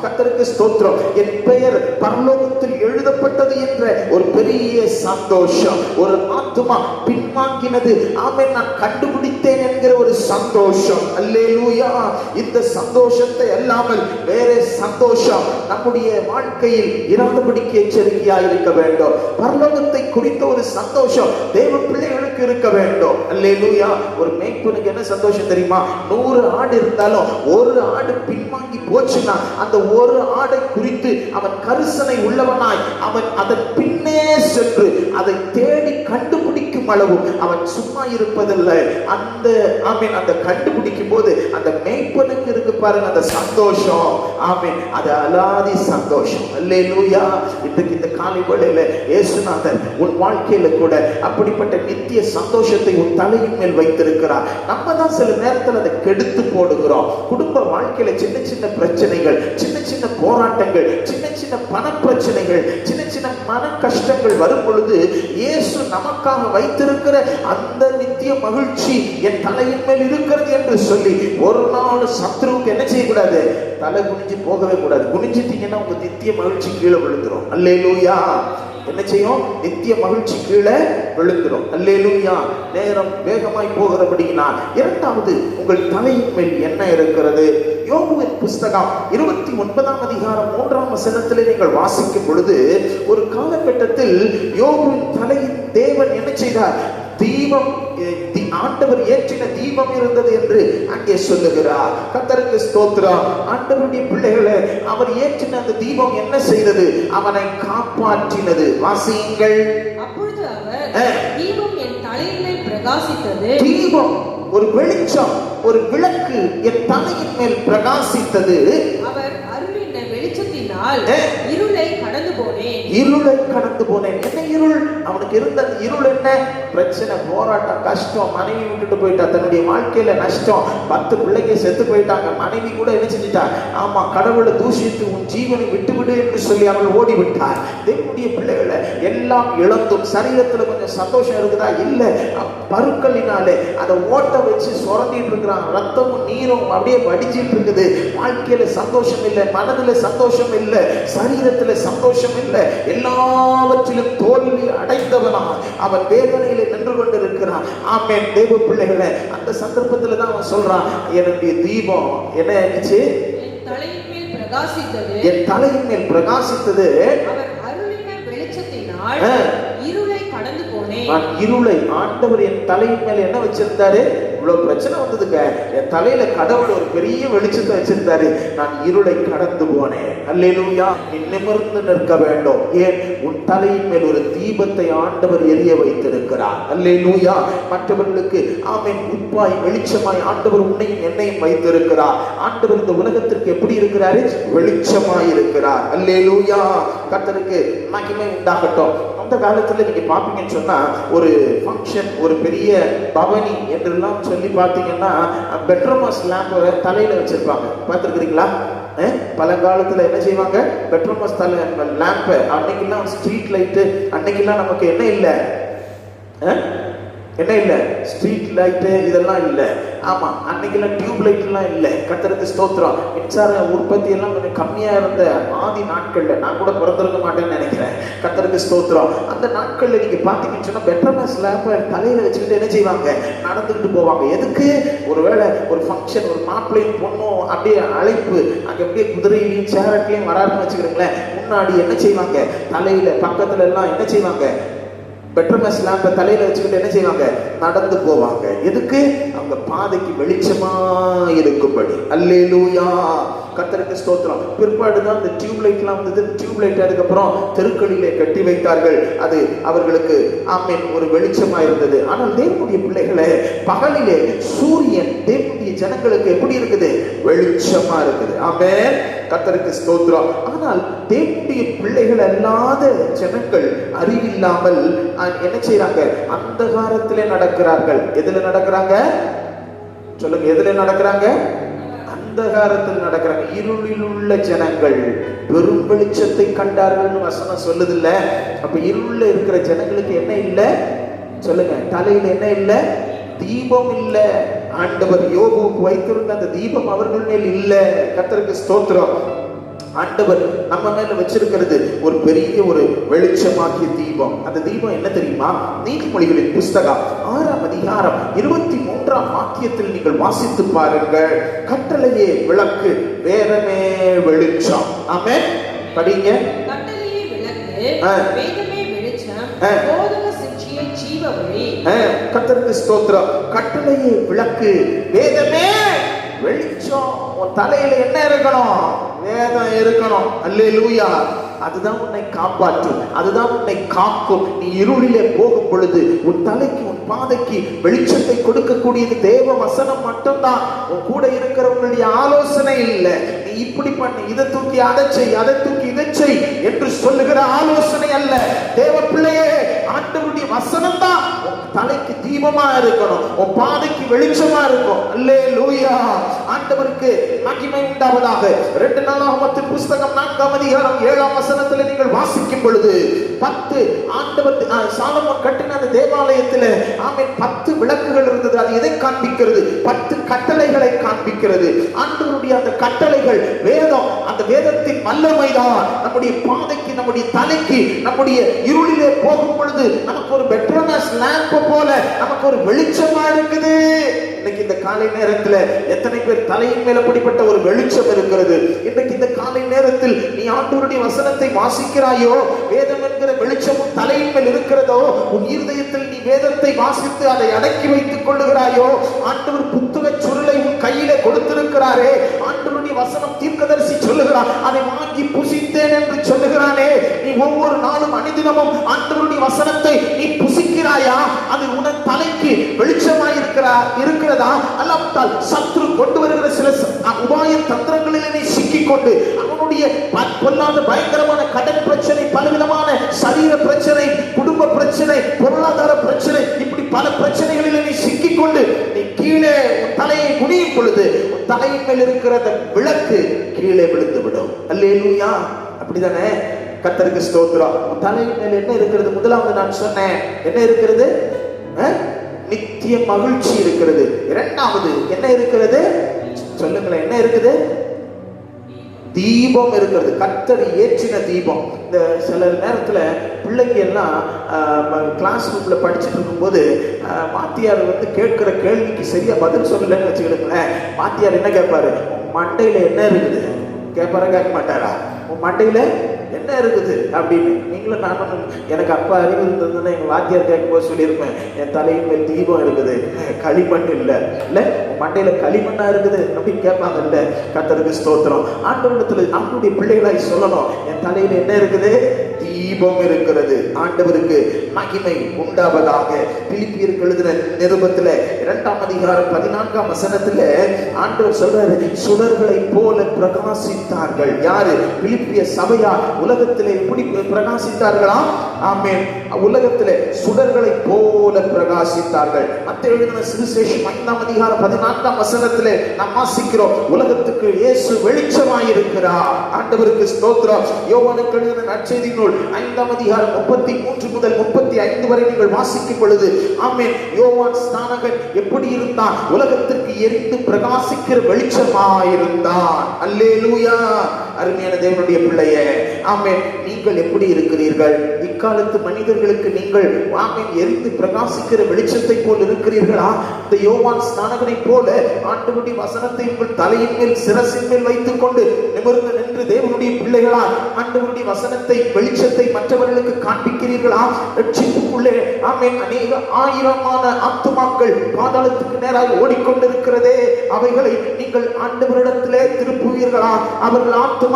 கர்த்தருக்கு ஸ்தோத்திரம். என் பெயர் பரலோகத்தில் எழுதப்பட்டது என்ற ஒரு பெரிய சந்தோஷம். ஒரு ஆத்துமா பின்வாங்கினது, ஆமென், நான் கண்டுபிடித்தேன் என்கிற ஒரு சந்தோஷம். அல்லேலூயா. இந்த சந்தோஷத்தை அல்லாமல் வேற சந்தோஷம் நம்முடைய வாழ்க்கையில் இராதபடிக்கு எச்சரிக்கையாக இருக்க வேண்டும். பரலோகத்தை குறித்த ஒரு சந்தோஷம் தேவ பிள்ளைகளுக்கு மேய்ப்பனுக்கு இருக்க வேண்டும். அல்லேலூயா. ஒரு மேய்ப்பனுக்கு என்ன சந்தோஷம் தெரியுமா? 100 ஆடு இருந்தாலும் ஒரு ஆடு பின்வாங்கி போச்சுன்னா அந்த ஒரு ஆடை குறித்து அவன் கரிசனை உள்ளவனாய் அவன் அதன் பின்னே சென்று அதை தேடி கண்டுபிடிக்கும் அளவு அவன் சும்மா இருப்பதில்லை. அந்த ஆமீன், அந்த கண்டுபிடிக்கும் போது அந்த மேய்ப்பனுக்கு இருக்கு பாருங்க அந்த சந்தோஷம். ஆமீன், அது அலாதி சந்தோஷம். அல்லேலூயா. இன்றைக்கு இந்த காலை வேளையில இயேசுநாதர் உன் வாழ்க்கையில கூட அப்படிப்பட்ட நித்திய சந்தோஷத்தை உன் தலையின் மேல் வைத்திருக்கிறார். நம்ம தான் சில நேரத்தில் அதை கெடுத்து போடுகிறோம். குடும்ப வாழ்க்கையில சின்ன சின்ன பிரச்சனைகள், சின்ன சின்ன போராட்டங்கள், சின்ன சின்ன பண பிரச்சனைகள், சின்ன சின்ன மன கஷ்டங்கள் வரும் பொழுது இயேசு நமக்காக வைத்திருக்கிற அந்த நித்திய மகிழ்ச்சி என் தலையின் மேல் இருக்கிறது என்று சொல்லி ஒரு நாள் சத்ருவுக்கு என்ன செய்யக்கூடாது? தலை குனிஞ்சு போகவே கூடாது. குனிஞ்சிட்டீங்கன்னா உங்க நித்திய மகிழ்ச்சி கீழே விழுந்துரும். அல்லேலூயா. என்ன செய்யும்? நித்திய மகிழ்ச்சி கீழே விழுந்துரும். அல்லேலூயா. நேரம் வேகமாய் போகிறபடியினால் இரண்டாவது உங்கள் தலையின் மேல் என்ன இருக்கிறது? யோபுவின் புஸ்தகம் 29ஆம் அதிகாரம் 3ஆம் வசனத்திலே நீங்கள் வாசிக்கும் பொழுது ஒரு காலகட்டத்தில் யோபுவின் தலையின் தேவன் என்ன செய்தார்? தீபம், ஆண்டவர் ஏற்றின தீபம் இருந்தது என்று அங்கே சொல்லுகிறார். கர்த்தருக்கு ஸ்தோத்திரம். ஆண்டவருடைய பிள்ளைகளை அவர் ஏற்றின அந்த தீபம் என்ன செய்தது? அவனை காப்பாற்றினது. வாசியுங்கள். அப்பொழுது அவர் தீபம் என் தலையின் மேல் பிரகாசித்தது. தீபம், ஒரு வெளிச்சம், ஒரு விளக்கு என் தலையின் மேல் பிரகாசித்தது. அவர் அருளின வெளிச்சத்தினால் இருளை கடந்து போனேன். இருளை கடந்து போனேன். என்ன இருள்? அவனுக்கு இருந்த இருள் என்ன? பிரச்சனை, போராட்டம், கஷ்டம். மனைவி விட்டுட்டு போயிட்டா, தன்னுடைய வாழ்க்கையில நஷ்டம், 10 பிள்ளைங்க செத்து போயிட்டாங்க. மனைவி கூட என்ன செஞ்சிட்டா? ஆமா, கடவுளை தூஷித்து உன் ஜீவனை விட்டுவிடு என்று சொல்லி அவள் ஓடி விட்டார். தேவனுடைய பிள்ளைகளை எல்லாம் இழந்தும் சரீரத்துல கொஞ்சம் சந்தோஷம் இருக்குதா? இல்ல. பருக்களினாலே அதை ஓட்ட வச்சு சுரண்டிட்டு இருக்கிறான். ரத்தமும் நீரும் அப்படியே வடிச்சிட்டு இருக்குது. வாழ்க்கையில சந்தோஷம் இல்லை, மனதில் சந்தோஷம் இல்லை, சரீரத்துல சந்தோஷம் இல்லை. எல்லாவற்றிலும் தோல்வி அடைந்தவனா அவன் வேதனையில நின்று கொண்டிருக்கிறான். ஆமென். தேவ பிள்ளைகளை அந்த சந்தர்ப்பத்துல தான் அவன் சொல்றான், என்னுடைய தீபம் என்ன ஆயிடுச்சு? என் தலையின் மேல் பிரகாசித்தது. என் தலையின் மேல் பிரகாசித்தது. அவர் அருளின வெளிச்சத்தினால் இருளை கடந்து போனேன். நான் இருளை, ஆண்டவர் என் தலையின் மேல என்ன வச்சிருந்தாரு? இவ்வளவு பிரச்சனை வந்ததுங்க, என் தலையில கடவுள் ஒரு பெரிய வெளிச்சத்தை வச்சிருந்தாரு. நான் இருளை கடந்து போனேன். அல்லேலூயா. நீ நிமிர்ந்து நிற்க வேண்டும். ஏன்? உன் தலையின் மேல் ஒரு தீபத்தை ஆண்டவர் எரிய வைத்திருக்கிறார். அல்லேலூயா. மற்றவர்களுக்கு ஆமென் உப்பாய் வெளிச்சமாய் ஆண்டவர் உன்னையும் என்னையும் வைத்திருக்கிறார். ஆண்டவர் இந்த உலகத்திற்கு எப்படி இருக்கிறாரு? வெளிச்சமாய் இருக்கிறார். அல்லேலூயா. கர்த்தருக்கு மகிமை உண்டாகட்டும். அந்த காலத்துல நீங்க பாப்பீங்கன்னு சொன்னா ஒரு ஃபங்க்ஷன், ஒரு பெரிய பவனி என்றெல்லாம் சொல்லி பார்த்தீங்கன்னா பெட்ரோமாஸ் லேம்ப் தலையில வச்சிருப்பாங்க. பார்த்துருக்கிறீங்களா? பழங்காலத்துல என்ன செய்வாங்க? பெட்ரோமாஸ் தலை லேம்ப். அன்னைக்கெல்லாம் ஸ்ட்ரீட் லைட்டு, அன்னைக்கெல்லாம் நமக்கு என்ன இல்லை? என்ன இல்லை? ஸ்ட்ரீட் லைட்டு இதெல்லாம் இல்லை. ஆமா, அன்னைக்கெல்லாம் டியூப் லைட் எல்லாம் இல்லை. கர்த்தருக்கு ஸ்தோத்திரம். மின்சார உற்பத்தி எல்லாம் கொஞ்சம் கம்மியா இருந்த ஆதி நாட்கள்ல, நான் கூட பிறந்திருக்க மாட்டேன்னு நினைக்கிறேன். கர்த்தருக்கு ஸ்தோத்திரம். அந்த நாட்கள்ல நீங்க பாத்தீங்கன்னு சொன்னா பெட்ரோமாஸ் லேம்பை தலையில வச்சுக்கிட்டு என்ன செய்வாங்க? நடந்துக்கிட்டு போவாங்க. எதுக்கு? ஒருவேளை ஒரு ஃபங்க்ஷன், ஒரு மாப்பிள்ளையும் பொண்ணும் அப்படியே அழைப்பு, அங்க அப்படியே குதிரையிலையும் சேரட்லையும் வராருன்னு வச்சுக்கிறீங்களேன், முன்னாடி என்ன செய்வாங்க? தலையில பக்கத்துல எல்லாம் என்ன செய்வாங்க? பெட்ரோமாஸ் லேம்பை தலையில வச்சுக்கிட்டு என்ன செய்வாங்க? நடந்து போவாங்க. எதுக்கு? அவங்க பாதைக்கு வெளிச்சமா இருக்கும்படி. அல்லேலூயா. கர்த்தருக்கு ஸ்தோத்திரம். பிற்பாடுதான் இந்த டியூப் லைட்லாம் வந்தது. டியூப் லைட் அதுக்கப்புறம் தெருக்களிலே கட்டி வைத்தார்கள். அது அவர்களுக்கு ஆமென் ஒரு வெளிச்சமா இருந்தது. ஆனால் தேவனுடைய பிள்ளைகளே, பகலிலே சூரியன் தேவனுடைய ஜனங்களுக்கு எப்படி இருக்குது? வெளிச்சமா இருக்குது. ஆமென். கர்த்தருக்கு ஸ்தோத்திரம். ஆனால் தேவனுடைய பிள்ளைகள் அல்லாத ஜனங்கள் அறிவில்லாமல் என்ன செய்யறாங்க? அந்தகாரத்திலே நடக்கிறார்கள். எதுல நடக்கிறாங்க? சொல்லுங்க, எதுல நடக்கிறாங்க? அந்தகாரத்தில் நடக்கிறாங்க. இருளில் உள்ள ஜனங்கள் பெரும் வெளிச்சத்தை கண்டார்கள்னு வசனம் சொல்லுது இல்ல? அப்ப இருளுள்ள இருக்கிற ஜனங்களுக்கு என்ன இல்லை? சொல்லுங்க, தலையில என்ன இல்லை? தீபம் இல்ல. ஆண்டவர் யோபுவுக்கு வைத்திருந்த அந்த தீபம் அவர்கள் மேல் இல்ல. கர்த்தருக்கு ஸ்தோத்திரம். ஆண்டவர் நம்ம மேல வச்சிருக்கிறது ஒரு பெரிய ஒரு வெளிச்சமாகிய தீபம். அந்த தீபம் என்ன தெரியுமா? நீதிமொழிகளின் புஸ்தகம் 6ஆம் அதிகாரம் 23ஆம் வாக்கியத்தில் நீங்கள் வாசித்து பாருங்கள். கட்டளையே விளக்கு, வேதமே வெளிச்சம். ஆமென். படிங்க. கட்டளையே விளக்கு, வேதமே வெளிச்சம், போதக சிக்ஷையே ஜீவ வழி, கர்த்தருக்கு ஸ்தோத்திரம். கட்டளையே விளக்கு, வேதமே வெளிச்சம். உன் தலையில என்ன இருக்கணும்? வேதம் இருக்கணும். அல்லேலூயா. அதுதான் உன்னை காப்பாற்றும், அதுதான் உன்னை காக்கும். நீ இருளிலே போகும் பொழுது உன் தலைக்கு உன் பாதைக்கு வெளிச்சத்தை கொடுக்கக்கூடியது தேவ வசனம் மட்டும்தான். உன் கூட இருக்கிறவங்களுடைய ஆலோசனை இல்லை. நீ இப்படி பண்ணு, இதை தூக்கி அதை செய், அதை தூக்கி இதை செய் என்று சொல்லுகிற ஆலோசனை அல்ல. தேவ பிள்ளையே, ஆண்டவருடைய வசனம் தான் உன் தலைக்கு தீபமா இருக்கணும், உன் பாதைக்கு வெளிச்சமா இருக்கும். அல்லேலூயா. ஆண்டவருக்கு மகிமை உண்டாவதாக. 2 நாளாகமத்தின் புஸ்தகம் 4ஆம் அதிகாரம் 7ஆம் வசனத்தில் நீங்கள் வாசிக்கும் பொழுது 10 ஆண்டவர் சாலமோன் கட்டின அந்த தேவாலயத்தில் 10 விளக்குகள் இருந்தது. அது எதை காண்பிக்கிறது? 10 கட்டளைகளை காண்பிக்கிறது. ஆண்டவருடைய அந்த கட்டளைகள் வேதம். அந்த வேதத்தின் வல்லமைதான் நம்முடைய பாதைக்கு, நம்முடைய தலைக்கு, நம்முடைய இருளிலே போகும் பொழுது நமக்கு ஒரு பெட்ரோனஸ் லேம்ப் போல நமக்கு ஒரு வெளிச்சமா இருக்குது. இன்னைக்கு இந்த காலை நேரத்தில் எத்தனை பேர் தலையின் மேல் அப்படிப்பட்ட ஒரு வெளிச்சம் இருக்கிறது? இன்னைக்கு இந்த காலை நேரத்தில் நீ ஆண்டவருடைய வசனத்தை வாசிக்கிறாயோ, வேதம் என்கிற வெளிச்சமும் தலையின் மேல் இருக்கிறதோ, உன் இருதயத்தில் நீ வேதத்தை வாசித்து அதை அடக்கி வைத்துக் கொள்ளுகிறாயோ, ஆண்டவர் புத்தக சுருளை உன் கையில கொடுத்திருக்கிறாரே, ஆண்டவருடைய வசனம் தீர்க்கதரிசி சொல்லுகிறார், அதை வாங்கி புசித்தேன் என்று சொல்லுகிறானே, நீ ஒவ்வொரு நாளும் அனுதினமும் ஆண்டவருடைய வசனத்தை நீ புசிக்கிறாயா? அது உன் தலைக்கு வெளிச்சமாய் இருக்கிறதா? அல்லாவிட்டால் சத்ரு கொண்டு வருகிற சில உபாய தந்திரங்களில் நீ சிக்கிக்கொண்டு அவனுடைய பொல்லாத பயங்கரமான கடன் பிரச்சனை, பலவிதமான சரீர பிரச்சனை, குடும்ப பிரச்சனை, பொருளாதார பிரச்சனை, இப்படி பல பிரச்சனைகளில் நீ சிக்கிக்கொண்டு நீ கீழே உன் தலையை குனியும் பொழுது உன் தலையின் மேல் இருக்கிற விளக்கு கீழே விழுந்து விடும். அல்லேலூயா. அப்படிதானே? கர்த்தருக்கு ஸ்தோத்திரம். உன் தலையின் மேல் என்ன இருக்கிறது? முதலாவது நான் சொன்னேன், என்ன இருக்கிறது? நித்திய மகிழ்ச்சி இருக்கிறது. இரண்டாவது என்ன இருக்கிறது? சொல்லுங்களேன், என்ன இருக்குது? தீபம் இருக்கிறது. கர்த்தர் ஏற்றின தீபம். இந்த சில நேரத்தில் பிள்ளைங்க எல்லாம் கிளாஸ் ரூம்ல படிச்சுட்டு இருக்கும்போது வாத்தியார் கேட்கிற கேள்விக்கு சரியா பதில் சொல்லலன்னு வச்சுக்கிடுங்களேன். வாத்தியார் என்ன கேட்பாரு? மண்டையில என்ன இருக்குது கேட்பாரா? கேட்க மாட்டாரா? உன் மண்டையில என்ன இருக்குது அப்படின்னு. நீங்களும் நானும், எனக்கு அப்பா அறிவு இருந்ததுன்னா எங்கள் வாத்தியார் கேட்கும்போது சொல்லியிருப்பேன், என் தலையின் மேல் தீபம் இருக்குது, களிமண் இல்லை. இல்லை, மண்டையில களிமண்ணா இருக்குது அப்படின்னு கேட்பாங்க. இல்லை, கர்த்தருக்கு ஸ்தோத்திரம். ஆண்டவரிடத்துல நம்மளுடைய பிள்ளைகளாய் சொல்லணும், என் தலையில என்ன இருக்குது? தீபம் இருக்கிறது. ஆண்டவருக்கு மகிமை உண்டாவதாக. பிலிப்பியருக்கு எழுதின நிருபத்தில் 2ஆம் அதிகாரம் 14ஆம் வசனத்தில் ஆண்டவர் சொல்றாரு, சுடர்களை போல பிரகாசித்தார்கள். யாரு? பிலிப்பிய சபையார். உலகத்திலே எப்படி பிரகாசித்தார்களா? ஆமென். உலகத்திலே சுடர்களை போல பிரகாசித்தார்கள். மத்தேயு எழுதின சுவிசேஷம் 5ஆம் அதிகாரம் 14ஆம் வசனத்திலே நாம் வாசிக்கிறோம், உலகத்துக்கு இயேசு வெளிச்சமாயிருக்கிறார். ஆண்டவருக்கு ஸ்தோத்திரம். யோவானுக்கு எழுதின நற்செய்தி நூல் 5ஆம் அதிகாரம் 33 முதல் 35 வரை நீங்கள் வாசிக்கும் பொழுது, ஆமென், யோவான் ஸ்நானகன் எப்படி இருந்தான்? உலகத்திற்கு எரிந்து பிரகாசிக்கிற வெளிச்சமாயிருந்தான். அல்லேலூயா. அருமையான தேவனுடைய பிள்ளையே, ஆமென், நீங்கள் எப்படி இருக்கிறீர்கள்? இக்காலத்து மனிதர்களுக்கு நீங்கள் ஆமென் எரிந்து பிரகாசிக்கிற வெளிச்சத்தை போல் இருக்கிறீர்களா? இந்த யோவான் ஸ்நானகனை போல ஆண்டவருடைய வசனத்தை உங்கள் தலையின் மேல், சிரசின் மேல் வைத்துக் கொண்டு நிமிர்ந்து நின்று தேவனுடைய பிள்ளைகளா ஆண்டவருடைய வசனத்தை, வெளிச்சத்தை மற்றவர்களுக்கு காண்பிக்கிறீர்களா? ரட்சிப்புக்குள்ளே ஆமென் அநேக ஆயிரமான ஆத்துமாக்கள் பாதாளத்துக்கு நேராக ஓடிக்கொண்டிருக்கிறதே, அவைகளை நீங்கள் ஆண்டவரிடத்திலே திருப்புவீர்களா? அவர்கள் ஆத்துமா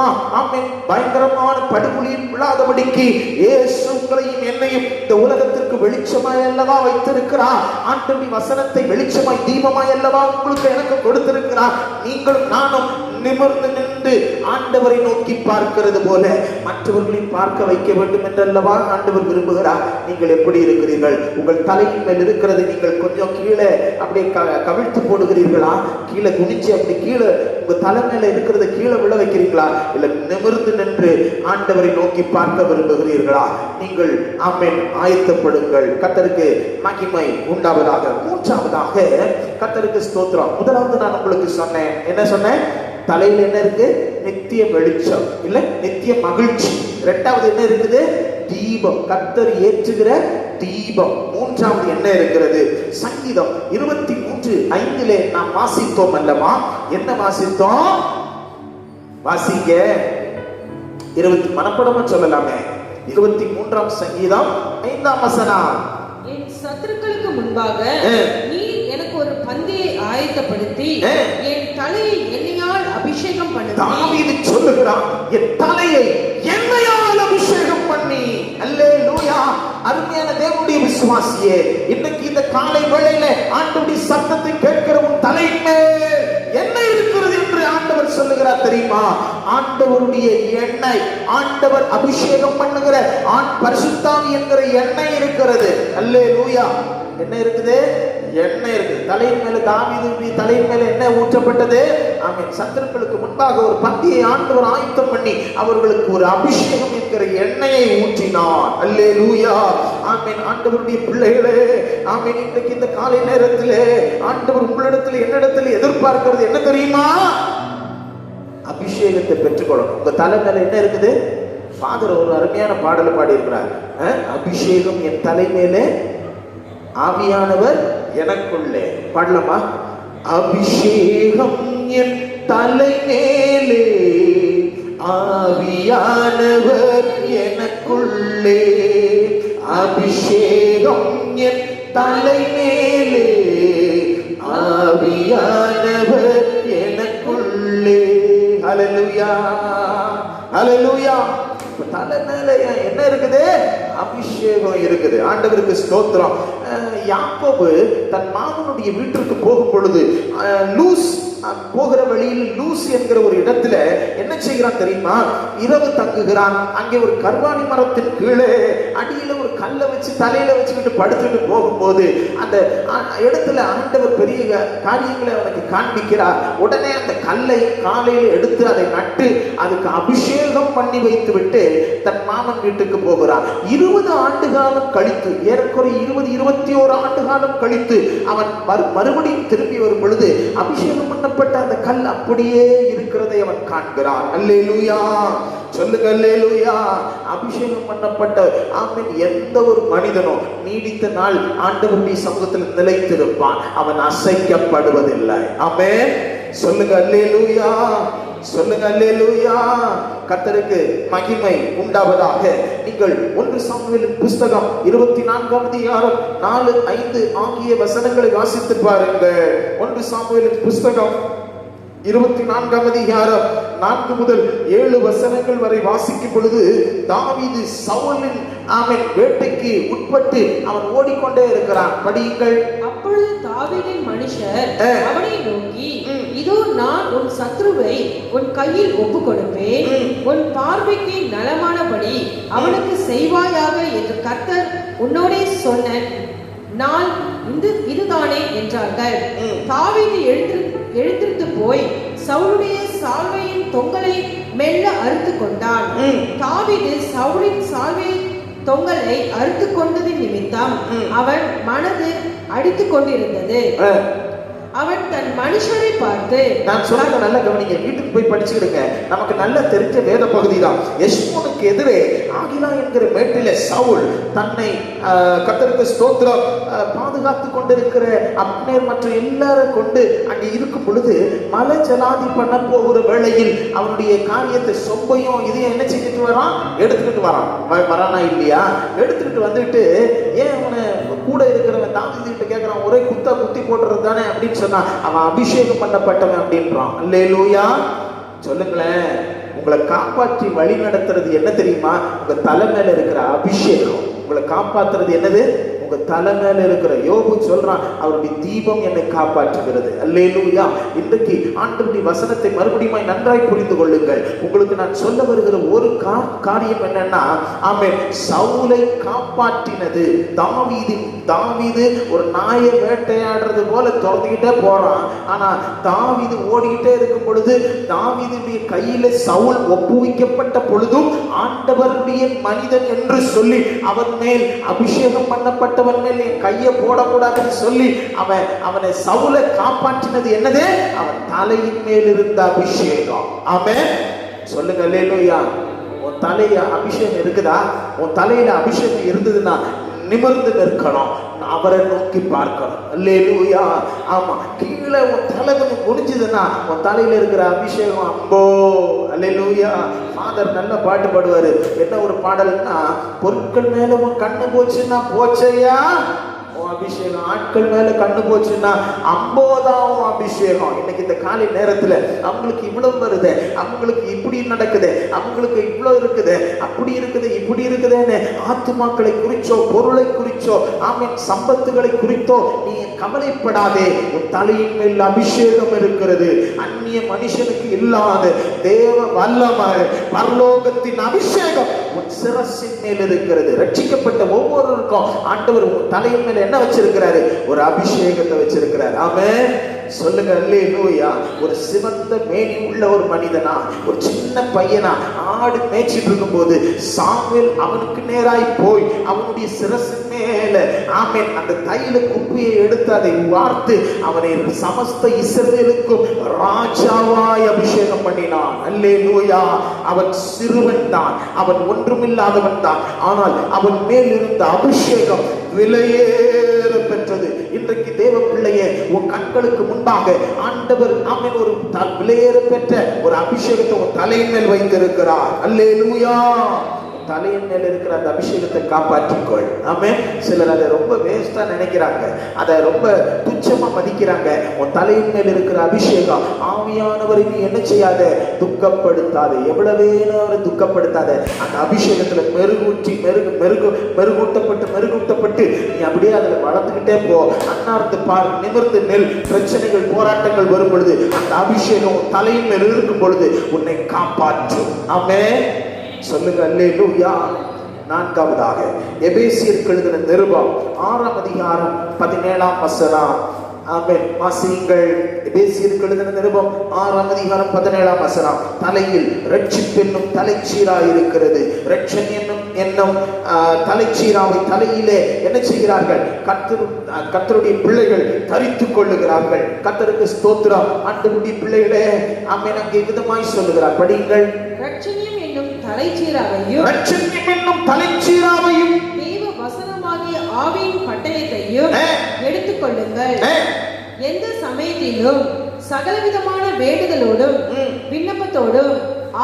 ஆமென் பயங்கரமான படுகொலியில் விழாதபடிக்கு இயேசு உங்களையும் என்னையும் இந்த உலகத்திற்கு வெளிச்சமாய் அல்லவா வைத்திருக்கிறார். ஆண்டவருடைய வசனத்தை வெளிச்சமாய் தீபமாய் அல்லவா உங்களுக்கு எனக்கு கொடுத்திருக்கிறார். நீங்களும் நானும் நிமிர்ந்து நின்று ஆண்டவரை நோக்கி பார்க்கிறது போல மற்றவர்களையும் பார்க்க வைக்க வேண்டும் என்றல்லவா ஆண்டவர் விரும்புகிறார். நீங்கள் எப்படி இருக்கிறீர்கள்? உங்கள் தலையின் மேல் இருக்கிறது நீங்கள் கொஞ்சம் கீழே அப்படியே கவிழ்த்து போடுகிறீர்களா? கீழே குனிச்சு அப்படி கீழே உங்க தலை மேல இருக்கிறத கீழே விழ வைக்கிறீங்களா? இல்ல நிமிர்ந்து நின்று ஆண்டவரை நோக்கி பார்க்க விரும்புகிறீர்களா? நீங்கள் ஆமென் ஆயத்தப்படுங்கள். கர்த்தருக்கு மகிமை உண்டாவதாக. மூன்றாவதாக கர்த்தருக்கு ஸ்தோத்திரம். முதலாவது நான் உங்களுக்கு சொன்னேன், என்ன சொன்னேன்? தலையில் என்ன இருக்கு? நித்திய வெளிச்சம், இல்ல நித்திய மகிழ்ச்சி. இரண்டாவது என்ன இருக்குது? தீபம், கர்த்தர் ஏற்றுகிற தீபம். மூன்றாவது என்ன இருக்கிறது? சங்கீதம் 23:5 நாம் வாசித்தோம் அல்லவா? என்ன வாசித்தோம்? வாசிங்க, 20 மனப்படமா சொல்லலாமே. 23ஆம் சங்கீதம் 5ஆம் வசனம். என் சத்துருக்களுக்கு முன்பாக நீ எனக்கு ஒரு பந்தியை ஆயத்தப்படுத்தி என் தலையை எண்ணெயால் அபிஷேகம் பண்ணு. தாவீது சொல்லுகிறான், என் தலையை எண்ணெயால் அபிஷேகம் பண்ணி. அல்லேலூயா. அருமையான தேவனுடைய விசுவாசியே, இன்னைக்கு இந்த காலை வேளையில ஆண்டவருடைய சத்தத்தை கேட்கிற உன் தலையின் மேல் என்ன இருக்கிறது என்று ஆண்டவர் சொல்லுகிறார் தெரியுமா? ஆண்டவருடைய எண்ணெய், ஆண்டவர் அபிஷேகம் பண்ணுகிற பரிசுத்தாவி என்கிற எண்ணெய் இருக்கிறது. அல்லேலூயா. என்ன இருக்குது? எண்ணெய் இருக்குது. தலையின் மேல தாவீதுடைய தலையின் மேல என்ன ஊற்றப்பட்டது? ஆமென். சத்துருக்களுக்கு முன்பாக ஒரு பந்தியை ஆண்டவர் ஆயத்தம் பண்ணி அவர்களுக்கு ஒரு அபிஷேகம் என்கிற எண்ணெயை ஊற்றினார். அல்லேலூயா. ஆமென். ஆண்டவருடைய பிள்ளைகளே, ஆமென், இன்றைக்கு இந்த காலை நேரத்திலே ஆண்டவர் உங்களிடத்தில் என்னிடத்தில் எதிர்பார்க்கிறது என்ன தெரியுமா? அபிஷேகத்தை பெற்றுக்கொள்ளணும். உங்க தலை மேல என்ன இருக்குது? ஃபாதர் ஒரு அருமையான பாடலை பாடி இருக்கிறார். அபிஷேகம் என் தலை மேலே, ஆவியானவர் எனக்குள்ளே. பாடலாமா? அபிஷேகம் என் தலை மேலே, ஆவியானவர் எனக்குள்ளே. அபிஷேகம் என் தலை மேலே, ஆவியானவர் எனக்குள்ளே. ஹல்லேலூயா, ஹல்லேலூயா. தலை மேல என்ன இருக்குது? அபிஷேகம் இருக்குது. ஆண்டவருக்கு ஸ்தோத்திரம். யாக்கோபு தன் மாமனுடைய வீட்டிற்கு போகும் பொழுது லூஸ் போகிற வழியில் லூஸ் என்கிற ஒரு இடத்துல என்ன செய்கிறான் தெரியுமா? இரவு தங்குகிறான். அங்கே ஒரு கர்வாணி மரத்தின் கீழே அடியில ஒரு கல்லை வச்சு தலையில வச்சுக்கிட்டு படுத்துட்டு போகும்போது அந்த இடத்துல ஆண்டவர் பெரிய காரியங்களை அவனுக்கு காண்பிக்கிறார். உடனே அந்த கல்லை காலையில் எடுத்து அதை நட்டு அதுக்கு அபிஷேகம் பண்ணி வைத்து விட்டு தன் மாமன் வீட்டுக்கு போகிறான். 20 ஆண்டு காலம் கழித்து, ஏறக்குறைய 21 ஆண்டு காலம் கழித்து அவன் மறுபடியும் திரும்பி வரும் பொழுது அபிஷேகம் பண்ணப்பட்ட அந்த கல் அப்படியே இருக்கிறதை அவன் காண்கிறான். அல்லேலூயா. சொல்லுங்க அல்லேலூயா. அபிஷேகம் பண்ணப்பட்ட ஆமென் எந்த ஒரு மனிதனும் நீடித்த நாள் ஆண்டவருடைய சமூகத்தில் நிலைத்திருப்பான். அவன் அசைக்கப்படுவதில்லை. ஆமென். சொல்லுங்க அல்லேலூயா. சொல்லுங்க அல்லேலூயா. கர்த்தருக்கு மகிமை உண்டாவதாக. நீங்கள் 1 சாமுவேலின் புஸ்தகம் 24ஆம் அதிகாரம் 4, 5 ஆகிய வசனங்களை வாசித்து பாருங்கள். 1 சாமுவேலின் புஸ்தகம் 24ஆம் அதிகாரம் 4 முதல் 7 வசனங்கள் வரை வாசிக்கும் பொழுது தாவீது சவுலின் ஆமென் வேட்டைக்கு உட்பட்டு அவன் ஓடிக்கொண்டே இருக்கிறான். படியுங்கள். அப்பொழுது தாவீதின் மனுஷர் அவனை நோக்கி, இதோ நான் உன் சத்ருவை உன் கையில் ஒப்பு கொடுப்பேன், உன் பார்வைக்கு நலமானபடி அவனுக்கு செய்வாயாக என்று கர்த்தர் உன்னோடே சொன்ன நாள் இதுதானே என்றார்கள். தாவீது எழுந்திருந்து போய் சவுலுடைய சால்வையின் தொங்கலை மெல்ல அறுத்து கொண்டான். தாவீது சவுலின் சால்வையின் தொங்கலை அறுத்து கொண்டதின் நிமித்தம் அவன் மனது அடித்துக் கொண்டிருந்தது. அவன் தன் மனுஷரை பார்த்து, நான் சொல்றத நல்லா கவனிங்க, வீட்டுக்கு போய் படிச்சுக்கிடுங்க. நமக்கு நல்ல தெரிஞ்ச வேத பகுதி தான். எஸ்மோனுக்கு எதிரே ஆகிலா என்கிற மேட்டில சவுல் தன்னை கர்த்தருக்கு ஸ்தோத்திரம் பாதுகாத்து கொண்டிருக்கிற அப்னேர் மற்ற எல்லாரும் கொண்டு அங்கே இருக்கும் பொழுது மலை ஜலாதி பண்ண போகிற வேளையில் அவனுடைய காரியத்தை சொம்பையும் இதையும் என்ன செஞ்சுட்டு வரான்? எடுத்துக்கிட்டு வரானா இல்லையா? எடுத்துக்கிட்டு வந்துட்டு ஏன் அவனை கூட இருக்கிறவன் தாவீது கேட்கிறான், ஒரே குத்தி போட்டுறது தானே அப்படின்னு சொன்னா, அவன் அபிஷேகம் பண்ணப்பட்டவன் அப்படின்றான். அல்லேலூயா. சொல்லுங்களேன். உங்களை காப்பாற்றி வழி நடத்துறது என்ன தெரியுமா? உங்க தலை மேல இருக்கிற அபிஷேகம். உங்களை காப்பாத்துறது என்னது? உங்க தலை மேல இருக்கிற. யோபு சொல்றான், அவருடைய தீபம் என்னை காப்பாற்றுகிறது. அல்லேலூயா. இன்றைக்கு ஆண்டவருடைய வசனத்தை மறுபடியும் நன்றாய் புரிந்து கொள்ளுங்கள். உங்களுக்கு நான் சொல்ல வருகிற ஒரு காரியம் என்னன்னா, ஆமென், சவுலை காப்பாற்றினது தாவீது ஒரு நாயை வேட்டையாடுறது போல துரத்திக்கிட்டே போறான். ஆனா தாவீது ஓடிக்கிட்டே இருக்கும் பொழுது தாவீதுடைய கையில சவுல் ஒப்புவிக்கப்பட்ட பொழுதும் ஆண்டவருடைய மனிதன் என்று சொல்லி அவன் மேல் அபிஷேகம் பண்ணப்பட்டவன் மேல் என் கையை போடக்கூடாதுன்னு சொல்லி அவனை சவுலை காப்பாற்றினது என்னது? அவன் தலையின் மேல் இருந்த அபிஷேகம். ஆமென். சொல்லுங்க அல்லேலூயா. உன் தலையில அபிஷேகம் இருக்குதா? உன் தலையில அபிஷேகம் இருந்ததுன்னா நிமிர்ந்து நிற்கணும், அவரை நோக்கி பார்க்கணும். அல்லேலூயா. ஆமா, கீழே உன் தலை கொஞ்சம் முடிஞ்சதுன்னா உன் தலையில இருக்கிற அபிஷேகம் அம்போ. அல்லேலூயா. ஃபாதர் நல்ல பாட்டு பாடுவாரு. என்ன ஒரு பாடல்னா, பொருட்கள் மேல உன் கண்ணு போச்சுன்னா போச்சையா, உன் அபிஷேகம். ஆட்கள் மேல கண்ணு போச்சுன்னா 50ஆம் அபிஷேகம். இன்னைக்கு இந்த காலை நேரத்துல அவங்களுக்கு இவ்வளவு வருது, அவங்களுக்கு இப்படி நடக்குது, அவங்களுக்கு இவ்வளவு இருக்குது, அப்படி இருக்குது, இப்படி இருக்குதுன்னு ஆத்துமாக்களை குறிச்சோ பொருளை குறிச்சோ ஆமென் சம்பத்துகளை குறித்தோ நீ கவலைப்படாதே. உன் தலையின் மேல் அபிஷேகம் இருக்கிறது. அந்நிய மனுஷனுக்கு இல்லாத தேவ வல்லமை பரலோகத்தின் அபிஷேகம் உன் சிரசின் மேல் இருக்கிறது. ரட்சிக்கப்பட்ட ஒவ்வொருவருக்கும் ஆண்டவர் உன் தலையின் மேல் என்ன வச்சிருக்கிறாரு? ஒரு அபிஷேகத்தை வச்சிருக்கிறார். ஆமென். சொல்லுங்க அல்லேலூயா. ஒரு சிவந்த மேனி உள்ள ஒரு மனிதனா, ஒரு சின்ன பையனா ஆடு மேய்ச்சிட்டு இருக்கும் போது சாமுவேல் அவனுக்கு நேராய் போய் அவனுடைய சிரசின் மேல ஆமென் அந்த தைல குப்பியை எடுத்து அதை வார்த்து அவனை சமஸ்த இஸ்ரவேலுக்கும் ராஜாவாய் அபிஷேகம் பண்ணினான். அல்லேலூயா. அவன் சிறுவன் தான், அவன் ஒன்றுமில்லாதவன் தான். ஆனால் அவன் மேல் இருந்த அபிஷேகம் விலையேற பெற்றது. இன்றைக்கு தேவ பிள்ளையே, உன் கண்களுக்கு முன்பாக ஆண்டவர் ஆமென் ஒரு விலையேற பெற்ற ஒரு அபிஷேகத்தை உன் தலையின் மேல் வைத்திருக்கிறார். அல்லேலூயா. தலையின் மேல் இருக்கிற அந்த அபிஷேகத்தை காப்பாற்றிக்கொள். ஆமென். சிலர் அதை ரொம்ப வேஸ்டா நினைக்கிறாங்க, அதை ரொம்ப துச்சமா மதிக்கிறாங்க. உன் தலையின் மேல் இருக்கிற அபிஷேகம் ஆவியானவரை நீ என்ன செய்யாத, துக்கப்படுத்தாத. எவ்வளவேனவரை துக்கப்படுத்தாத. அந்த அபிஷேகத்துல மெருகூற்றி மெருகூட்டப்பட்டு நீ அப்படியே அதுல வளர்ந்துகிட்டே போ. அன்னார்ந்து பார், நிமிர்ந்து நெல். பிரச்சனைகள் போராட்டங்கள் வரும் பொழுது அந்த அபிஷேகம் தலையின் மேல் இருக்கும் பொழுது உன்னை காப்பாற்றும். ஆமென். சொல்லுங்க அல்லேலூயா. நான்காவதாக எபேசியருக்கு எழுதின நிருபம் 6ஆம் அதிகாரம் 17ஆம் வசனம். ஆமென். வாசியுங்கள். எபேசியருக்கு எழுதின நிருபம் 6ஆம் அதிகாரம் 17ஆம் வசனம். தலையில் ரட்சிப்பு என்னும் தலைச்சீராய் இருக்கிறது. ரட்சன் என்னும் தலைச்சீராவை தலையிலே என்ன செய்கிறார்கள்? கர்த்தருடைய பிள்ளைகள் தரித்துக் கொள்ளுகிறார்கள். கர்த்தருக்கு ஸ்தோத்திரம். ஆண்டவருடைய பிள்ளைகளே ஆமென். அங்கே விதமாய் சொல்லுகிறார். படியுங்கள். ரட்சணியம் என்னும் தலைச்சீராவையும் தேவ வசனமாகிய ஆவியின் பட்டயத்தையும் எடுத்துக் கொள்ளுங்கள். எந்த சமயத்திலும் சகலவிதமான வேண்டுதலோடும் விண்ணப்பத்தோடும்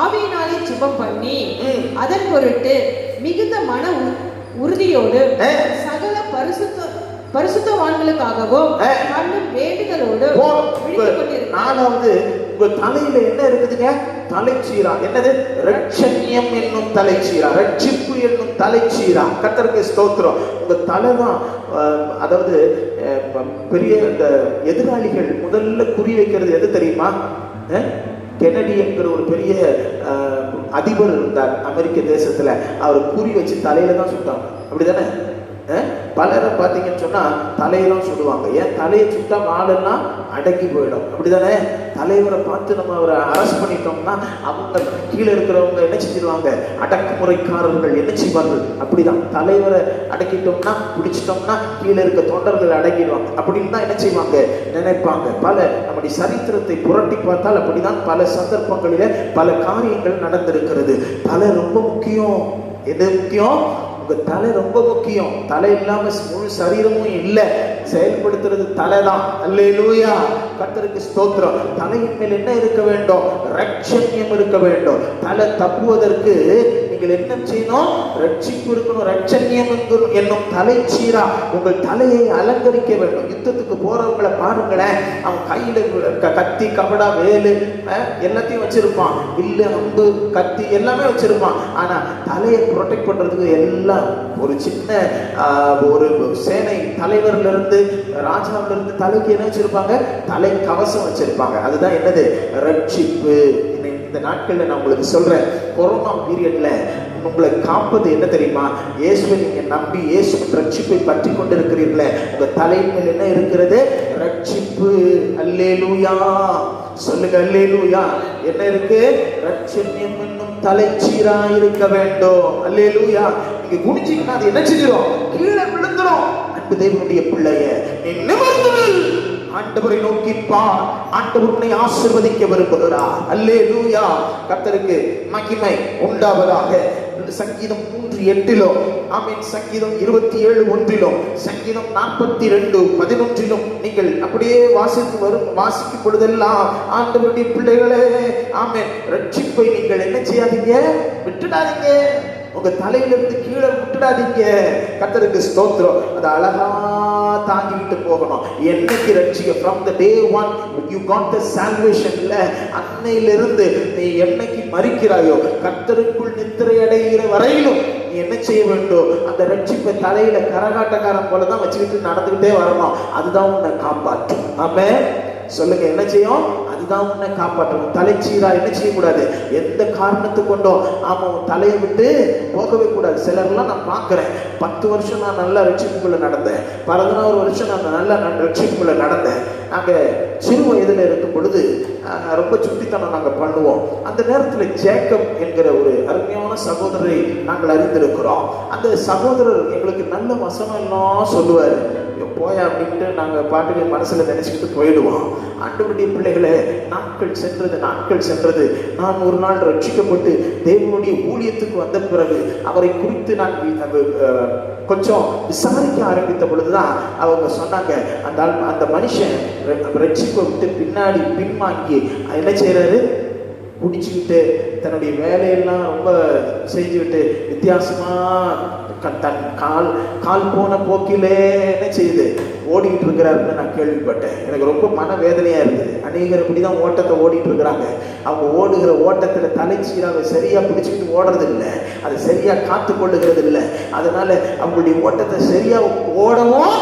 ஆவியினாலே ஜெபம் பண்ணி அதன் பொருட்டு மிகுந்த மன உறுதியோடு சகல பரிசுத்தவான்களுக்காகவும் வேண்டுதலோடு. நாலாவது, உங்க தலையில என்ன இருக்குதுங்க? தலைச்சீரா. என்னது? ரட்சண்யம் என்னும் தலைச்சீரா, ரட்சிப்பு என்னும் தலைச்சீரா. கர்த்தருக்கு ஸ்தோத்திரம். உங்க தலைதான் அதாவது பெரிய இந்த எதிராளிகள் முதல்ல குறி வைக்கிறது எது தெரியுமா? கெனடி என்கிற ஒரு பெரிய அதிபர் இருந்தார் அமெரிக்க தேசத்துல. அவர் குறி வச்சு தலையில தான் சுட்டாங்க. அப்படிதானே? பலரை பார்த்தீங்கன்னு சொன்னா தலையெல்லாம் சுடுவாங்க. ஏன்? தலையை சுட்டா வாழெல்லாம் அடங்கி போயிடும். அப்படிதானே? தலைவரை பார்த்து நம்ம அவரை அரெஸ்ட் பண்ணிட்டோம்னா அவங்க கீழே இருக்கிறவங்க என்ன செஞ்சிருவாங்க? அடக்குமுறைக்காரர்கள் என்ன செய்வார்கள்? அப்படிதான். தலைவரை அடக்கிட்டோம்னா, பிடிச்சிட்டோம்னா கீழே இருக்க தொண்டர்கள் அடங்கிடுவாங்க. அப்படின்னு தான் என்ன செய்வாங்க? நினைப்பாங்க. பல நம்முடைய சரித்திரத்தை புரட்டி பார்த்தால் அப்படிதான் பல சந்தர்ப்பங்களில பல காரியங்கள் நடந்திருக்கிறது. தலை ரொம்ப முக்கியம். எது முக்கியம்? தலை ரொம்ப முக்கியம். தலை இல்லாம முழு சரீரமும் இல்லை. செயல்படுத்துறது தலைதான். அல்லேலூயா. கர்த்தருக்கு ஸ்தோத்திரம். தலையின் மேல் என்ன இருக்க வேண்டும்? ரட்சண்யம் இருக்க வேண்டும். தலை தப்புவதற்கு நீங்கள் என்ன செய்யணும்? ரட்சிப்பு இருக்கணும். ரட்சண்யம் என்னும் தலைச்சீரா உங்கள் தலையை அலங்கரிக்க வேண்டும். யுத்தத்துக்கு போறவங்களை பாருங்களேன். அவன் கையில கத்தி, கபடா, வேலு எல்லாத்தையும் வச்சிருப்பான். வில்லு, அம்பு, கத்தி எல்லாமே வச்சிருப்பான். ஆனா தலையை ப்ரொடெக்ட் பண்றதுக்கு எல்லாம் ஒரு சின்ன ஒரு சேனை தலைவர்ல இருந்து ராஜாவில இருந்து தலைக்கு என்ன வச்சிருப்பாங்க? தலை கவசம் வச்சிருப்பாங்க. அதுதான் என்னது? ரட்சிப்பு. இந்த நாட்கள்ல நான் உங்களுக்கு சொல்றேன், கொரோனா பீரியட்ல உங்களை காப்பது என்ன தெரியுமா? இயேசுவை நீங்க நம்பி இயேசுவின் ரட்சிப்பை பற்றி கொண்டிருக்கிறீர்களே, உங்க தலையின் மேல் என்ன இருக்கிறது? ரட்சிப்பு. அல்லேலூயா. சொல்லுங்க அல்லேலூயா. என்ன இருக்கு? ரட்சண்யம் என்னும் தலைச்சீரா இருக்க வேண்டும். அல்லேலூயா. நீங்க குனிஞ்சீங்கன்னா அது என்ன செஞ்சிடும்? கீழே விழுந்துடும். அன்பு தேவனுடைய பிள்ளைய, நீ நிமிர்ந்து ஆண்டவரை நோக்கி பார். ஆண்டவர் உன்னை ஆசீர்வதிக்க விரும்புகிறார். அல்லேலூயா. கர்த்தருக்கு மகிமை உண்டாவதாக. சங்கீதம் 3:8 ஆமென். சங்கீதம் 27:1 சங்கீதம் 42:11 நீங்கள் அப்படியே வாசிக்கும் பொழுதெல்லாம் ஆண்டவருடைய பிள்ளைகளே ஆமென், ரட்சிப்பை நீங்கள் என்ன செய்யாதீங்க? விட்டுடாதீங்க. உங்க தலையிலிருந்து கீழே விட்டுடாதீங்க. கர்த்தருக்கு ஸ்தோத்திரம். அது அழகா தாங்கிட்டு போகணும். என்னைக்கு ரட்சிக்க from the day one you got the salvation, அன்னையிலிருந்து நீ என்னைக்கு மரிக்கிறாயோ கர்த்தருக்குள் நித்திரை அடைகிற வரையிலும் நீ என்ன செய்ய வேண்டும்? அந்த ரட்சிப்பை தலையில கரகாட்டக்காரன் போலதான் வச்சுக்கிட்டு நடந்துகிட்டே வரணும். அதுதான் உன்னை காப்பாற்றும். ஆமென். சொல்லுங்க, என்ன செய்யும்? அதுதான் உன்னை காப்பாற்றும். தலைச்சீரா என்ன செய்யக்கூடாது? எந்த காரணத்து கொண்டோ ஆமா உன் தலையை விட்டு போகவே கூடாது. சிலர்லாம் நான் பார்க்கிறேன், 10 வருஷம் நான் நல்லா ரட்சிப்புக்குள்ள நடந்தேன், 11 வருஷம் நான் நல்லா ரட்சிப்புக்குள்ள நடந்தேன். நாங்க சிறு வயதுல இருக்கும் பொழுது ரொம்ப சுட்டித்தனம் நாங்க பண்ணுவோம். அந்த நேரத்தில் ஜேக்கப் என்கிற ஒரு அருமையான சகோதரரை நாங்கள் அறிந்திருக்கிறோம். அந்த சகோதரர் எங்களுக்கு நல்ல வசனம் எல்லாம் சொல்லுவார். போயா அப்படின்ட்டு நாங்கள் பாட்டுக்கு மனசுல நினைச்சுக்கிட்டு போயிடுவோம். ஆண்டவருடைய பிள்ளைகளே, நாட்கள் சென்றது. நான் ஒரு நாள் ரட்சிக்கப்பட்டு தேவனுடைய ஊழியத்துக்கு வந்த பிறகு அவரை குறித்து நான் கொஞ்சம் விசாரிக்க ஆரம்பித்த பொழுதுதான் அவங்க சொன்னாங்க, அந்த மனுஷன் ரட்சிப்பை விட்டு பின்னாடி பின்வாங்கி என்ன செய்யறாரு? குடிச்சுக்கிட்டு தன்னுடைய வேலையெல்லாம் ரொம்ப செஞ்சுக்கிட்டு வித்தியாசமா தன் கால் போன போக்கிலே என்ன செய்யுது? ஓடிட்டு இருக்கிறாருன்னு நான் கேள்விப்பட்டேன். எனக்கு ரொம்ப மன வேதனையா இருக்குது. அநேகர் இப்படிதான் ஓட்டத்தை ஓடிட்டு இருக்கிறாங்க. அவங்க ஓடுகிற ஓட்டத்துல தலைச்சீராவை சரியா பிடிச்சிக்கிட்டு ஓடுறது இல்லை, அதை சரியா காத்து கொள்ளுகிறது இல்லை. அதனால அவங்களுடைய ஓட்டத்தை சரியா ஓடவும்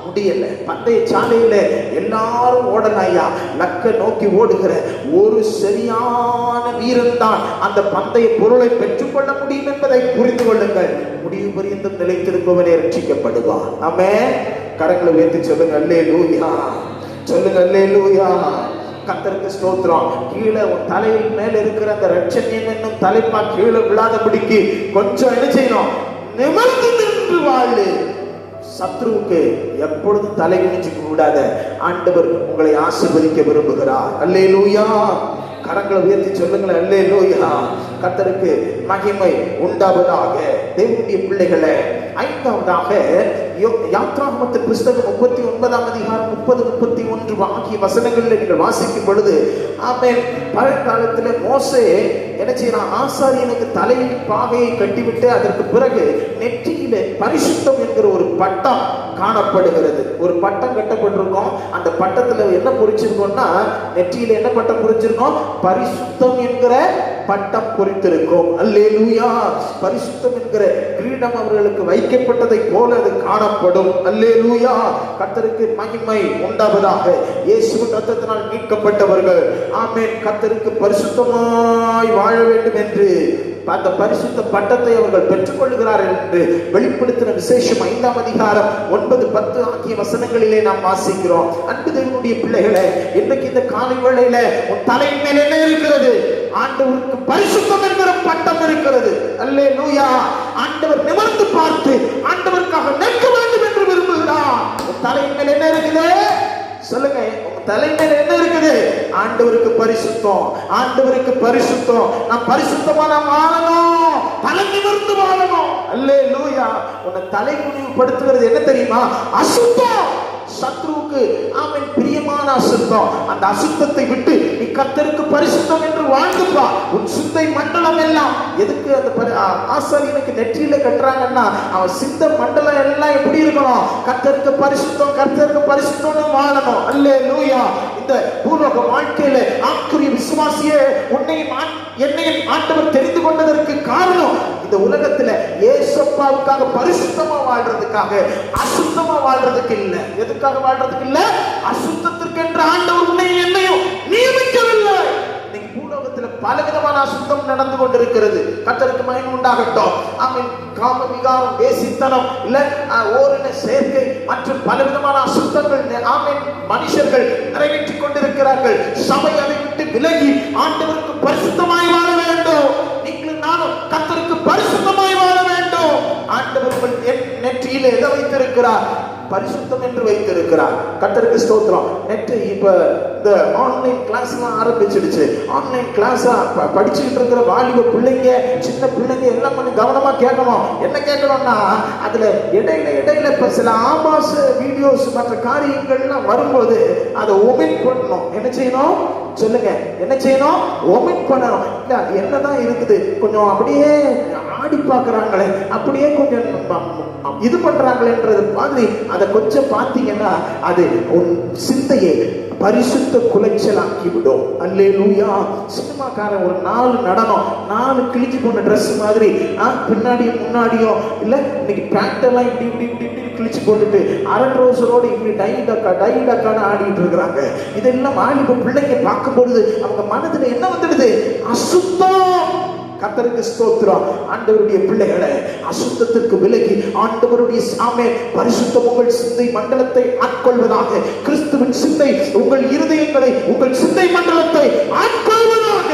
முடியல. பந்தய சாலையில எல்லாரும் ஓடலாயா, லக்க நோக்கி ஓடுகிற ஒரு சரியான வீரன் தான் அந்த பந்தய பொருளை பெற்றுக்கொள்ள முடியும் என்பதை புரிந்து கொள்ளுங்கள். முடிவு பரியந்தம் நிலைத்திருப்பவனே ரட்சிக்கப்படுவான். ஆமென். கரங்களை உயர்த்தி சொல்லுங்க அல்லேலூயா. சொல்லுங்க அல்லேலூயா. கர்த்தருக்கு ஸ்தோத்திரம். கீழே உன் தலையில் மேல இருக்கிற அந்த ரட்சணியம் என்னும் தலைப்பா கீழே விழாதபடிக்கு கொஞ்சம் என்ன செய்யணும்? நிமிர்ந்து நின்று வாழு. சத்ருவுக்கு எப்பொழுதும் தலை குனிஞ்சுக்க கூடாத ஆண்டவர் உங்களை ஆசீர்வதிக்க விரும்புகிறார். அல்லேலூயா. கரங்களை உயர்த்தி சொல்லுங்களேன் அல்லேலூயா. கர்த்தருக்கு மகிமை உண்டாவதாக. தேவனுடைய பிள்ளைகளே, 5வதாக யாத்ராகமத்தின் புஸ்தகம் 39ஆம் அதிகாரம் 30-31 ஆகிய வசனங்களில் நீங்கள் வாசிக்கும் பொழுது ஆமென், பழைய மோசே என்ன செய்யறான்? ஆசாரியனுக்கு தலையில் பாகையை கட்டிவிட்டு அதற்கு பிறகு நெற்றியிலே பரிசுத்தம் என்கிற ஒரு பட்டம் காணப்படுகிறது. ஒரு பட்டம் கட்டப்பட்டிருக்கும். அந்த பட்டத்துல என்ன பொறிச்சிருக்கோம்னா, நெற்றியில என்ன பட்டம் பொறிச்சிருக்கோம்? பரிசுத்தம் என்கிற பட்டம் பொறித்திருக்கும். அல்லேலூயா. பரிசுத்தம் என்கிற கிரீடம் அவர்களுக்கு வைக்கப்பட்டதை போல அது காணப்படும். அல்லேலூயா. கர்த்தருக்கு மகிமை உண்டாவதாக. இயேசுவின் ரத்தத்தினால் மீட்கப்பட்டவர்கள் ஆமென் கர்த்தருக்கு பரிசுத்தமாய் வாழ வேண்டும் என்று அந்த பரிசுத்த பட்டத்தை அவர்கள் பெற்றுக் கொள்கிறார்கள் என்று வெளிப்படுத்தின விசேஷம் 5ஆம் அதிகாரம் 9-10 ஆகிய வசனங்களிலே நாம் வாசிக்கிறோம். அன்பு தேவனுடைய பிள்ளைகளே, இன்றைக்கு இந்த காலை வேளையில உன் தலையின் மேல் என்ன இருக்கிறது? ஆண்டவருக்கு பரிசுத்தம் என்கிற பட்டம் இருக்கிறது. அல்லேலூயா. ஆண்டவர் நிமிர்ந்து பார்த்து ஆண்டவருக்காக நிற்க வேண்டும் என்று விரும்புகிறார். உன் தலையின் மேல் என்ன இருக்குது? சொல்லுங்க, உங்க தலைமையில என்ன இருக்குது? ஆண்டவருக்கு பரிசுத்தம். ஆண்டவருக்கு பரிசுத்தம். நான் பரிசுத்தமா நான் வாழணும், தலை நிமிர்ந்து வாழணும். அல்லேலூயா. உன்னை தலை குனிவுபடுத்துகிறது என்ன தெரியுமா? அசுத்தம். சத்ருவுக்கு ஆமென் பிரியமான அசுத்தம். அந்த அசுத்தத்தை விட்டு நீ கர்த்தருக்கு பரிசுத்தம் என்று வாழ்ந்துப்பா. உன் சிந்தை மண்டலம் எல்லாம் எதுக்கு அந்த ஆசாரியனுக்கு நெற்றியில கட்டுறாங்கன்னா, அவன் சிந்த மண்டலம் எல்லாம் எப்படி இருக்கணும்? கர்த்தருக்கு பரிசுத்தம், கர்த்தருக்கு பரிசுத்தம் வாழணும். அல்லேலூயா. இந்த பூலோக வாழ்க்கையில ஆக்குரிய விசுவாசியே, உன்னையும் என்னையும் ஆண்டவர் தெரிந்து கொண்டதற்கு காரணம் இந்த உலகத்துல ஏசப்பாவுக்காக பரிசுத்தமா வாழ்றதுக்காக, அசுத்தமா வாழ்றதுக்கு இல்ல. எதுக்காக வாழ்றதுக்கு இல்ல? அசுத்தத்திற்கு என்று ஆண்டவர் உன்னை என்னையும் நியமிக்கவில்லை. இன்னைக்கு பூலோகத்துல பலவிதமான அசுத்தம் நடந்து கொண்டிருக்கிறது. கர்த்தருக்கு மகிமை உண்டாகட்டும். ஆமென். காம விகாரம், வேசித்தனம், இல்ல ஓரின சேர்க்கை மற்றும் பலவிதமான அசுத்தங்கள் ஆமென் மனுஷர்கள் நிறைவேற்றிக் கொண்டிருக்கிறார்கள். சபை அதை விட்டு விலகி ஆண்டவருக்கு பரிசுத்தமாய் வாழ வேண்டும். நீங்களும் நானும் கர்த்தருக்கு பரிசுத்தமாய் வாழ வேண்டும். ஆண்டவர் நெற்றியிலே எதை வைத்திருக்கிறார்? பரிசுத்தம் என்று வைத்திருக்கிறார். கர்த்தருக்கு ஸ்தோத்திரம். நேற்று இப்ப இந்த ஆன்லைன் கிளாஸ் எல்லாம் ஆரம்பிச்சிடுச்சு. ஆன்லைன் கிளாஸ் படிச்சுக்கிட்டு இருக்கிற வாலிப பிள்ளைங்க, சின்ன பிள்ளைங்க எல்லாம் கொஞ்சம் கவனமா கேட்கணும். என்ன கேட்கணும்னா, அதுல இடையில இப்ப சில ஆபாச வீடியோஸ் மற்ற காரியங்கள்லாம் வரும்போது அதை ஒமிட் பண்ணணும். என்ன செய்யணும்? சொல்லுங்க, என்ன செய்யணும்? ஒமிட் பண்ணணும். இல்ல அது என்னதான் இருக்குது, கொஞ்சம் அப்படியே ஆடி பார்க்கறாங்களே, அப்படியே கொஞ்சம் இது பண்றாங்களேன்றது மாதிரி அதை கொஞ்சம் பார்த்தீங்கன்னா அது உன் சிந்தையை பரிசுத்த குலைச்சலாக்கி விடும். அல்லேலூயா. சினிமாக்காரன் ஒரு 4 நடனம் 4 கிழிச்சு போன ட்ரெஸ் மாதிரி பின்னாடியும் முன்னாடியும் இல்ல, இன்னைக்கு பேண்ட் எல்லாம் இப்படி இப்படி இப்படி இப்படி கிழிச்சு போட்டுட்டு அரை ட்ரௌசரோடு இப்படி டைடக்கான ஆடிட்டு இருக்கிறாங்க. இதெல்லாம் வாலிப பிள்ளைங்க பார்க்கும் பொழுது அவங்க மனதுல என்ன வந்துடுது? அசுத்தம். கர்த்தருக்கு ஸ்தோத்திரம். ஆண்டவருடைய பிள்ளைகளை அசுத்தத்திற்கு விலகி ஆண்டவருடைய சாமே பரிசுத்தம் உங்கள் சிந்தை மண்டலத்தை ஆட்கொள்வதாக. கிறிஸ்துவின் சிந்தை உங்கள் இருதயங்களை, உங்கள் சிந்தை மண்டலத்தை ஆட்கொள்வதாக.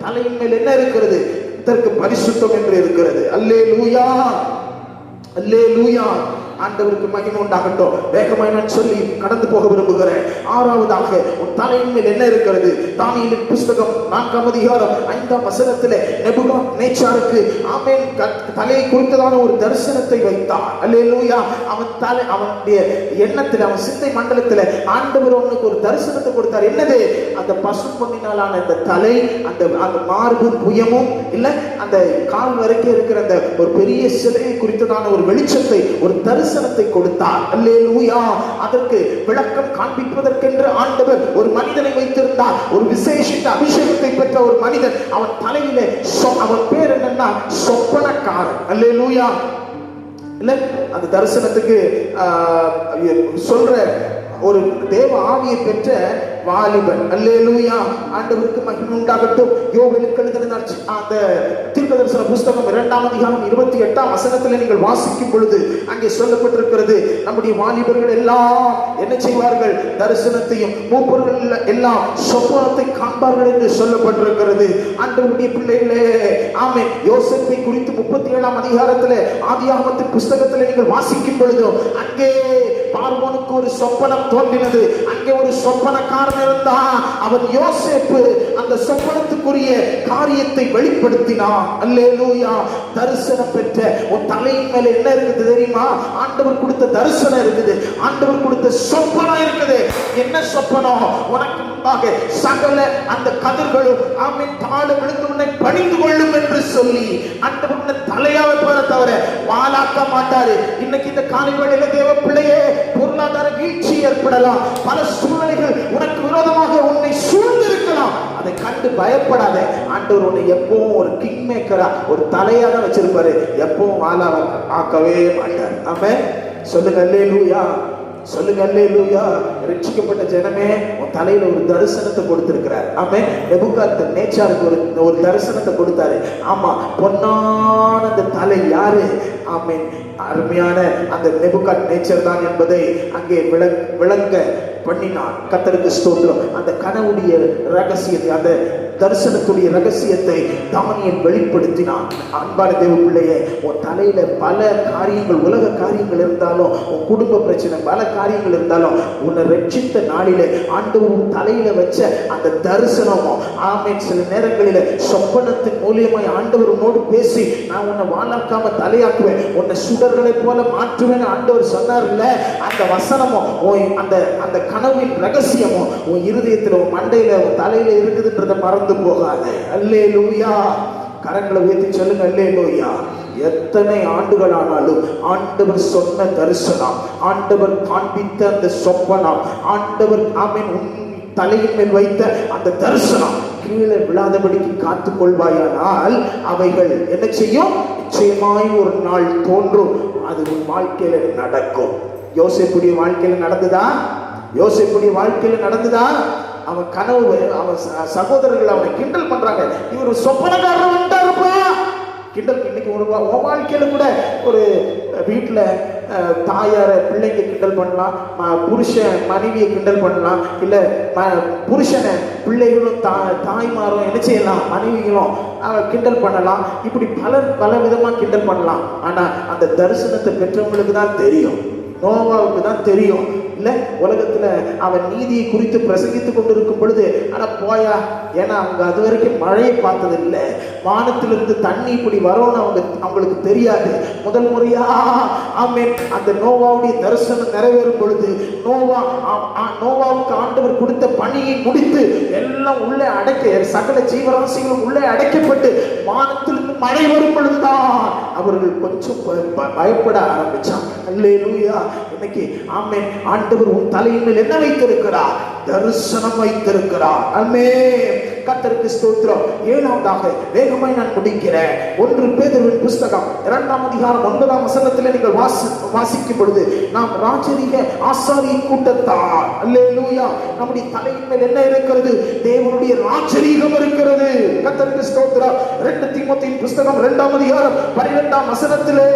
தலையின் மேல் என்ன இருக்கிறது? இதற்கு பரிசுத்தம் என்று இருக்கிறது. அல்லேலூயா, அல்லேலூயா. ஆண்டவருக்கு மகிமை உண்டாகட்டும். வேகமாய் நான் சொல்லி கடந்து போக விரும்புகிறேன். 6வதாக உன் தலையின் மேல் என்ன இருக்கிறது? தானியேலின் புஸ்தகம் 4ஆம் அதிகாரம் 5ஆம் வசனத்திலே நேபுகாத்நேச்சாருக்கு ஆமென் தலையை குறித்ததான ஒரு தரிசனத்தை வைத்தார். அல்லேலூயா. அவனுடைய எண்ணத்தில், அவன் சிந்தை மண்டலத்தில் ஆண்டவர் அவனுக்கு ஒரு தரிசனத்தை கொடுத்தார். என்னது? அந்த பசு பொன்னினாலான அந்த தலை, அந்த மார்பு புயமும் இல்ல, அந்த கால் வரைக்கும் இருக்கிற அந்த ஒரு பெரிய சிலையை குறித்ததான ஒரு வெளிச்சத்தை, ஒரு தரிசனத்தை கொடுத்தார். அல்லேலூயா. அதற்கு விளக்கம் காண்பிப்பதற்கென்று ஆண்டவர் ஒரு மனிதனை வைத்திருந்தார். ஒரு விசேஷித்த அபிஷேகத்தை பெற்ற ஒரு மனிதன். அவன் தலையிலே அவன் பேர் என்னன்னா சொப்பனக்காரன். அல்லேலூயா. இல்ல, அந்த தரிசனத்துக்கு சொல்ற ஒரு தேவ ஆவியை பெற்ற வாலிபன். அல்லேலூயா. ஆண்டவருக்கு மகிமை உண்டாகட்டும். யோவேலுக்கு எழுதின அந்த தீர்க்கதரிசன புஸ்தகம் 2ஆம் அதிகாரம் 28ஆம் வசனத்தில் நீங்கள் வாசிக்கும் பொழுது அங்கே சொல்லப்பட்டிருக்கிறது, நம்முடைய வாலிபர்கள் எல்லாம் என்ன செய்வார்கள்? தரிசனத்தையும், மூப்பர்கள் எல்லாம் சொப்பனத்தை காண்பார்கள் என்று சொல்லப்பட்டிருக்கிறது. ஆண்டவருடைய பிள்ளைகளே, ஆமென். யோசேப்பை குறித்து 37ஆம் அதிகாரத்தில் ஆதியாகமத்தின் புஸ்தகத்தில் நீங்கள் வாசிக்கும் பொழுது அங்கே பார்வோனுக்கு ஒரு சொப்பனம் தோன்றினது. அங்கே ஒரு சொப்பனக்காரன் இருந்தான். அவன் யோசேப்பு அந்த சொப்பனத்துக்குரிய காரியத்தை வெளிப்படுத்தினான். அல்லேலூயா. தரிசனம் பெற்ற உன் தலையின் மேல என்ன இருக்குது தெரியுமா? ஆண்டவர் கொடுத்த தரிசனம் இருக்குது. ஆண்டவர் கொடுத்த சொப்பனம் இருக்குது. என்ன சொப்பனம்? உனக்கு முன்பாக சகல அந்த கதிர்களும் ஆமென் தாழ விழுந்து உன்னை பணிந்து கொள்ளும் என்று சொல்லி ஆண்டவர் உன்னை தலையா வைப்பாரே தவிர வாலாக்க மாட்டாரு. இன்னைக்கு இந்த காலை வேளையில தேவ பிள்ளையே, பொருளாதார வீழ்ச்சி ஏற்படலாம், பல சூழ்நிலைகள் உனக்கு விரோதமாக உன்னை சூழ்ந்திருக்கலாம். அதை கண்டு பயப்படாத. ஆண்டவர் உன்னை எப்பவும் ஒரு கிங் மேக்கரா, ஒரு தலையா தான் வச்சிருப்பாரு. எப்பவும் வாழ ஆக்கவே மாட்டார். ஆமென். சொல்லுங்க அல்லேலூயா, சொல்லுங்க அல்லேலூயா. ரட்சிக்கப்பட்ட ஜனமே, உன் தலையில ஒரு தரிசனத்தை கொடுத்திருக்கிறார். ஆமென். நேபுகாத்நேச்சாருக்கு ஒரு தரிசனத்தை கொடுத்தாரு. ஆமா, பொன்னான அந்த தலை யாரு? ஆமென். அருமையான அந்த நேபுகாத்நேச்சர் தான் என்பதை அங்கே விளங்க பண்ணினான். கர்த்தருக்கு ஸ்தோத்திரம். அந்த கனவுடைய ரகசியத்தை, அந்த தரிசனத்துடைய ரகசியத்தை தானியேல் வெளிப்படுத்தினான். அன்பான தேவ பிள்ளையே, உன் தலையில பல காரியங்கள், உலக காரியங்கள் இருந்தாலும், உன் குடும்ப பிரச்சனை, பல காரியங்கள் இருந்தாலும், உன்னை ரட்சித்த நாளிலே ஆண்டவர் உன் தலையில வச்ச அந்த தரிசனமும் ஆமென். சில நேரங்களில சொப்பனத்தின் மூலியமாய் ஆண்டவர் உன்னோடு பேசி, நான் உன்னை வாழாக்காம தலையாக்குவேன், உன்னை சுடர்களை போல மாற்றுவேன் ஆண்டவர் சொன்னார்ல. அந்த வசனமும் அந்த கனவின் ரகசியமும் உன் இருதயத்தில், உன் மண்டையில, உன் தலையில இருக்குதுன்றத மறந்து போகாது. அல்லேலூயா. கரங்களை உயர்த்தி சொல்லுங்க அல்லேலூயா. எத்தனை ஆண்டுகள் ஆனாலும் ஆண்டவர் சொன்ன தரிசனம், ஆண்டவர் காண்பித்த அந்த சொப்பனம், ஆண்டவர் ஆமென் உன் தலையின் மேல் வைத்த அந்த தரிசனம் கீழே விழாதபடிக்கு காத்துக் கொள்வாயானால் அவைகள் என்ன செய்யும்? நிச்சயமாய் ஒரு நாள் தோன்றும். அது உன் வாழ்க்கையில நடக்கும். யோசேப்புடைய வாழ்க்கையில நடந்ததா? யோசேப்புடைய வாழ்க்கையில நடந்ததா? அவன் கனவு, அவன் சகோதரர்கள் அவனை கிண்டல் பண்றாங்க. இவர் சொப்பனக்காரன் வந்துட்டாருப்பா. கிண்டல். இன்னைக்கு ஒரு வாழ்க்கையில கூட ஒரு வீட்டுல தாயார பிள்ளைங்க கிண்டல் பண்ணலாம், புருஷன் மனைவியை கிண்டல் பண்ணலாம், இல்ல புருஷனை பிள்ளைகளும் தாய்மாரும் என்ன செய்யலாம், மனைவிகளும் கிண்டல் பண்ணலாம். இப்படி பல விதமா கிண்டல் பண்ணலாம். ஆனா அந்த தரிசனத்தை பெற்றவங்களுக்கு தான் தெரியும், நோவாவுக்கு தான் தெரியும். இல்ல உலகத்துல அவன் நீதியை குறித்து பிரசங்கித்துக் கொண்டிருக்கும் பொழுது ஆனா போயா, ஏன்னா அவங்க அது வரைக்கும் மழையை பார்த்தது இல்லை, வானத்திலிருந்து தண்ணி இப்படி வரும்னு அவங்களுக்கு தெரியாது. முதல் முறையா ஆமென் அந்த நோவாவுடைய தரிசனம் நிறைவேறும் பொழுது நோவாவுக்கு ஆண்டவர் கொடுத்த பணியை முடித்து எல்லாம் உள்ளே அடைக்க, சகல ஜீவராசிகளும் உள்ளே அடைக்கப்பட்டு வானத்திலிருந்து மழை வரும் பொழுதுதான் அவர்கள் கொஞ்சம் பயப்பட ஆரம்பிச்சாங்க. அல்லேலூயா. இன்னைக்கு ஆமென் ஆண்டவர் உன் தலையின் மேல் என்ன வைத்திருக்கிறார்? தரிசனம் வைத்திருக்கிறார். ஆமென். கர்த்தருக்கு ஸ்தோத்திரம். ஏழாவதாக வேகமாய் நான் முடிக்கிறேன். 1 பேதுருவின் புஸ்தகம் 2ஆம் அதிகாரம் 9ஆம் வசனத்தில் நீங்கள் வாசிக்கும் பொழுது நாம் ராஜரீக ஆசாரிய கூட்டத்தார், அல்லேலூயா, நம்முடைய தலையின் மேல் என்ன இருக்கிறது? தேவனுடைய ராஜரீகம் இருக்கிறது. கர்த்தருக்கு ஸ்தோத்திரம். 2 தீமோத்தேயுவின் புஸ்தகம் 2ஆம் அதிகாரம் 12ஆம் வசனத்திலே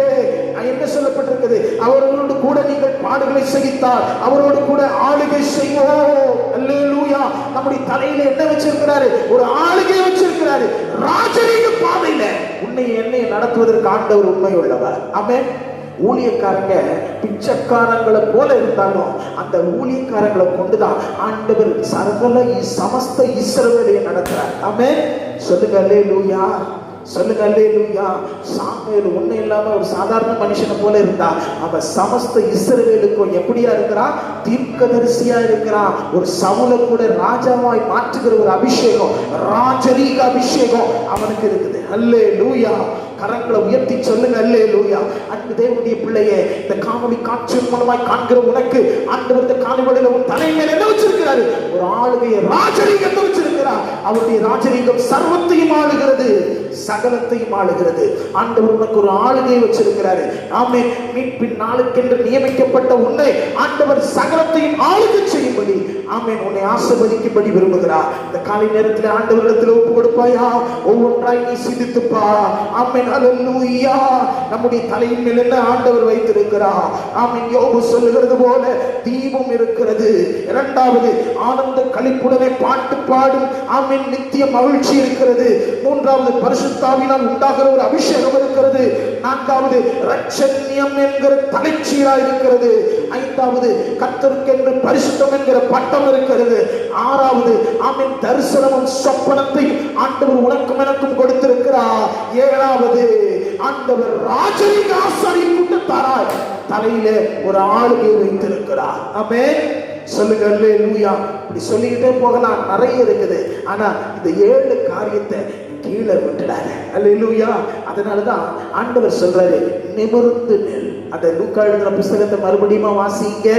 என்ன சொல்லப்பட்டிருக்கிறது? அவரோடு கூட நீங்கள் பாடுகளை சகித்தார், அவரோடு கூட ஆளுகை செய்வோம். அல்லேலூயா. நம்முடைய தலையில என்ன வச்சிருக்கிறாரு? ஒரு ஆளுகை வச்சிருக்கிறாரு. ராஜரீக பாதையில உன்னை என்னை நடத்துவதற்கு ஆண்டவர் உண்மை உள்ளவர். ஆமென். ஊழியக்காரங்க பிச்சைக்காரங்களை போல இருந்தாலும் அந்த ஊழியக்காரங்களை கொண்டுதான் ஆண்டவர் சமஸ்த இஸ்ரவேலை நடத்துறார். ஆமென். சொல்லுங்க அல்லேலூயா. சொல்லுங்க அல்லேலூயா. சாமுவேல் ஒண்ணு இல்லாம ஒரு சாதாரண மனுஷனை போல இருந்தா அவன் சமஸ்த இஸ்ரவேலுக்கும் எப்படியா இருக்கிறான்? தீர்க்கதரிசியா இருக்கிறான். ஒரு சவுலை கூட ராஜாவாய் மாற்றுகிற ஒரு அபிஷேகம், ராஜரீக அபிஷேகம் அவனுக்கு இருக்குது. அல்லேலூயா. கரங்களை உயர்த்தி சொல்லுங்க அல்லேலூயா. அன்பு தேவனுடைய பிள்ளையே, இந்த காணொளி காட்சியின் மூலமாய் காண்கிற உனக்கு ஆண்டவர் இந்த காணொளியில உன் தலைமையில் என்ன வச்சிருக்கிறாரு? ஒரு ஆளுகையை, ராஜரீகத்தை வச்சிருக்கிறார். அவருடைய ராஜரீகம் சர்வத்தையும் ஆளுகிறது, சகலத்தையும் ஆளுகிறது. ஆண்டவர் உனக்கு ஒரு ஆளுகையை வச்சிருக்கிறாரு. ஆமென். மீட்பின் நாளுக்கென்று நியமிக்கப்பட்ட உன்னை ஆண்டவர் சகலத்தையும் ஆளுகை செய்யும்படி ஆமென் உன்னை ஆசீர்வதிக்கும்படி விரும்புகிறார். இந்த காலை நேரத்தில் ஆண்டவரிடத்தில் ஒப்பு கொடுப்பாயா? ஒவ்வொன்றாய் நீ சிந்தித்துப்பா. ஆமென். அல்லேலூயா. நம்முடைய தலையின் மேல் என்ன ஆண்டவர் வைத்திருக்கிறார்? ஆமென். யோபு சொல்லுகிறது போல தீபம் இருக்கிறது. இரண்டாவது ஆனந்த களிப்புடனே பாட்டு பாடும் ஆமென் நித்திய மகிழ்ச்சி இருக்கிறது. மூன்றாவது பரிசுத்தாவினால் உண்டாகிற ஒரு அபிஷேகம் இருக்கிறது. நான்காவது இரட்சண்யம் என்கிற தலைச்சீரா இருக்கிறது. ஐந்தாவது கர்த்தருக்கென்று பரிசுத்தம் என்கிற பட்டம் இருக்கிறது. ஆறாவது ஆமென் தரிசனமும் சொப்பனத்தையும் ஆண்டவர் உனக்கும் எனக்கும் கொடுத்திருக்கிறார். ஏழாவது ஆண்டவர் ராஜரீக ஆசாரிய கூட்டத்தாராய் தலையில ஒரு ஆளுகை வைத்திருக்கிறார். ஆமென். சொல்லுங்க அல்லேலூயா. இப்படி சொல்லிக்கிட்டே போகலாம், நிறைய இருக்குது. ஆனா இந்த 7 காரியத்தை கீழே விட்டுடாத. அல்லேலூயா. அதனாலதான் ஆண்டவர் சொல்றாரு, நிமிர்ந்து நெல். அந்த லூக்கா எழுதின புஸ்தகத்தை மறுபடியும் வாசிங்க.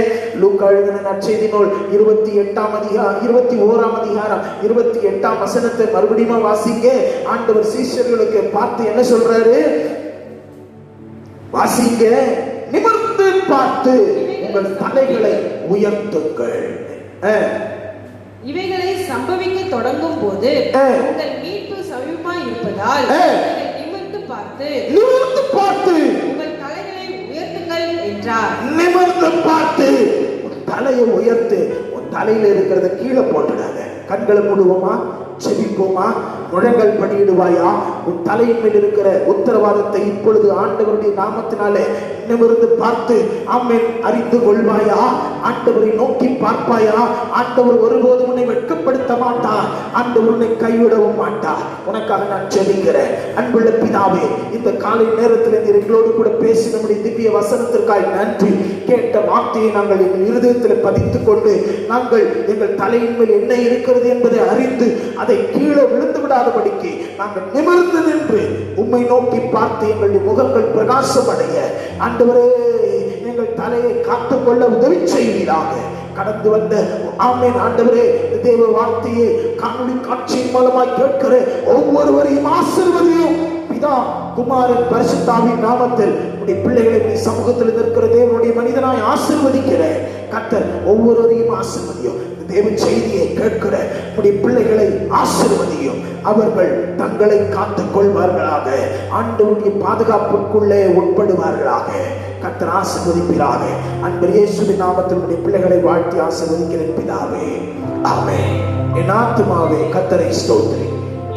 லூக்கா எழுதின நற்செய்தி நூல் 21ஆம் அதிகாரம் 28ஆம் வசனத்தை மறுபடியும் வாசிங்க. ஆண்டவர் சீஷர்களுக்கு பார்த்து என்ன சொல்றாரு? வாசிங்க. நிமிர்ந்து பார்த்து உங்கள் தலைகளை உயர்த்துங்கள். இவைகளை சம்பவிக்க தொடங்கும் போது உங்கள் மீட்பு சமீபமாய் இருப்பதால் நிமிர்ந்து பார்த்து உங்கள் தலைகளை உயர்த்துங்கள் என்றார். நிமிர்ந்து பார்த்து உன் தலையை உயர்த்து. உன் தலையில இருக்கிறத கீழே போட்டுடாத. கண்களை மூடுவோமா? செபிப்போமா? முழங்கள் படியிடுவாயா? உன் தலையின் மேல் இருக்கிற உத்தரவாதத்தை இப்பொழுது ஆண்டவருடைய நாமத்தினாலே நிமிர்ந்து பார்த்து ஆமென் அறிந்து கொள்வாயா? ஆண்டவரை நோக்கி பார்ப்பாயா? ஆண்டவர் ஒருபோதும் உன்னை வெட்கப்படுத்த மாட்டார். ஆண்டவர் உன்னை கைவிடவும் மாட்டார். உனக்காக நான் ஜெபிக்கிறேன். அன்புள்ள பிதாவே, இந்த காலை நேரத்தில் நீர் எங்களோடு கூட பேசி நம்முடைய திவ்ய வசனத்திற்காக நன்றி. கேட்ட வார்த்தையை நாங்கள் எங்கள் இருதயத்தில் பதித்துக் கொண்டு நாங்கள் எங்கள் தலையின் மேல் என்ன இருக்கிறது என்பதை அறிந்து அதை கீழே விழுந்து விடாதபடிக்கு நாங்கள் நிமிர்ந்து நின்று உம்மை நோக்கி பார்த்து எங்களுடைய முகங்கள் பிரகாசம் அடைய ஆண்டவரே எங்கள் தலையை காத்துக்கொள்ள உதவி செய்வீராக. கடந்து வந்த ஆமென் ஆண்டவரே தேவ வார்த்தையை காணொளி காட்சியின் மூலமாய் கேட்கிற ஒவ்வொருவரையும் ஆசீர்வதியும். பிதா குமாரன் பரிசுத்தாவின் நாமத்தில் உடைய பிள்ளைகளை நீ சமூகத்தில் இருக்கிற தேவனுடைய மனிதனாய் ஆசீர்வதிக்கிற கர்த்தர் ஒவ்வொருவரையும் ஆசீர்வதியும். தேவ செய்தியை கேட்கிற உடைய பிள்ளைகளை ஆசீர்வதியும். அவர்கள் தங்களை காத்துக் கொள்வார்களாக. ஆண்டவருடைய பாதுகாப்புக்குள்ளே உட்படுவார்களாக. கர்த்தர் ஆசீர்வதிப்பீராக. அன்பு இயேசுவின் நாமத்தில் உடைய பிள்ளைகளை வாழ்த்தி ஆசீர்வதிக்கிறேன் பிதாவே. ஆமென். என் ஆத்துமாவே கர்த்தரை ஸ்தோத்திரி.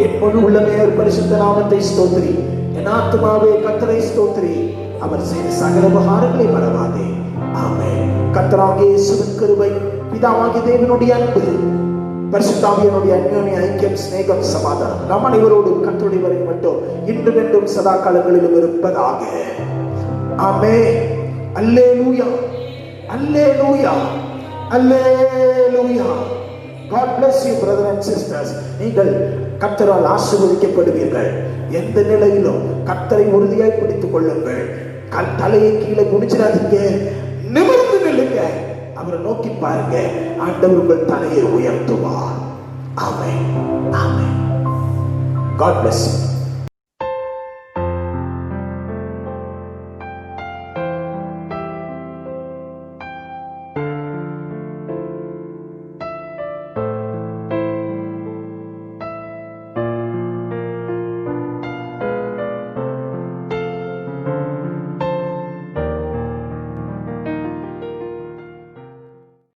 என் முழு உள்ளமே ஒரு பரிசுத்த நாமத்தை ஸ்தோத்திரி. என் ஆத்துமாவே கர்த்தரை ஸ்தோத்திரி. அவர் செய்த சகல உபகாரங்களை மறவாதே. ஆமென். கர்த்தராகிய இயேசுவின் கிருபை, பிதாவாகிய தேவனுடைய அன்பு, பரிசுத்தாவியனுடைய அந்யோன்ய ஐக்கியம், சிநேகம், சமாதானம் நம் அனைவரோடும் கர்த்தருடைய வரை மட்டும் இன்று என்றும் சதா காலங்களிலும் இருப்பதாக. ஆமென். அல்லேலூயா, அல்லேலூயா, அல்லேலூயா. God bless you brothers and sisters. நீங்கள் கர்த்தரால் ஆசீர்வதிக்கப்படுவீர்கள். எந்த நிலையிலும் கர்த்தரை உறுதியாய் பிடித்துக் கொள்ளுங்கள். தலையை கீழே குனிச்சிடாதீங்க, நிமிர்ந்து நில்லுங்க, அவரை நோக்கி பாருங்க. ஆண்டவர் உங்கள் தலையை உயர்த்துவார். ஆமென், ஆமென். God bless you.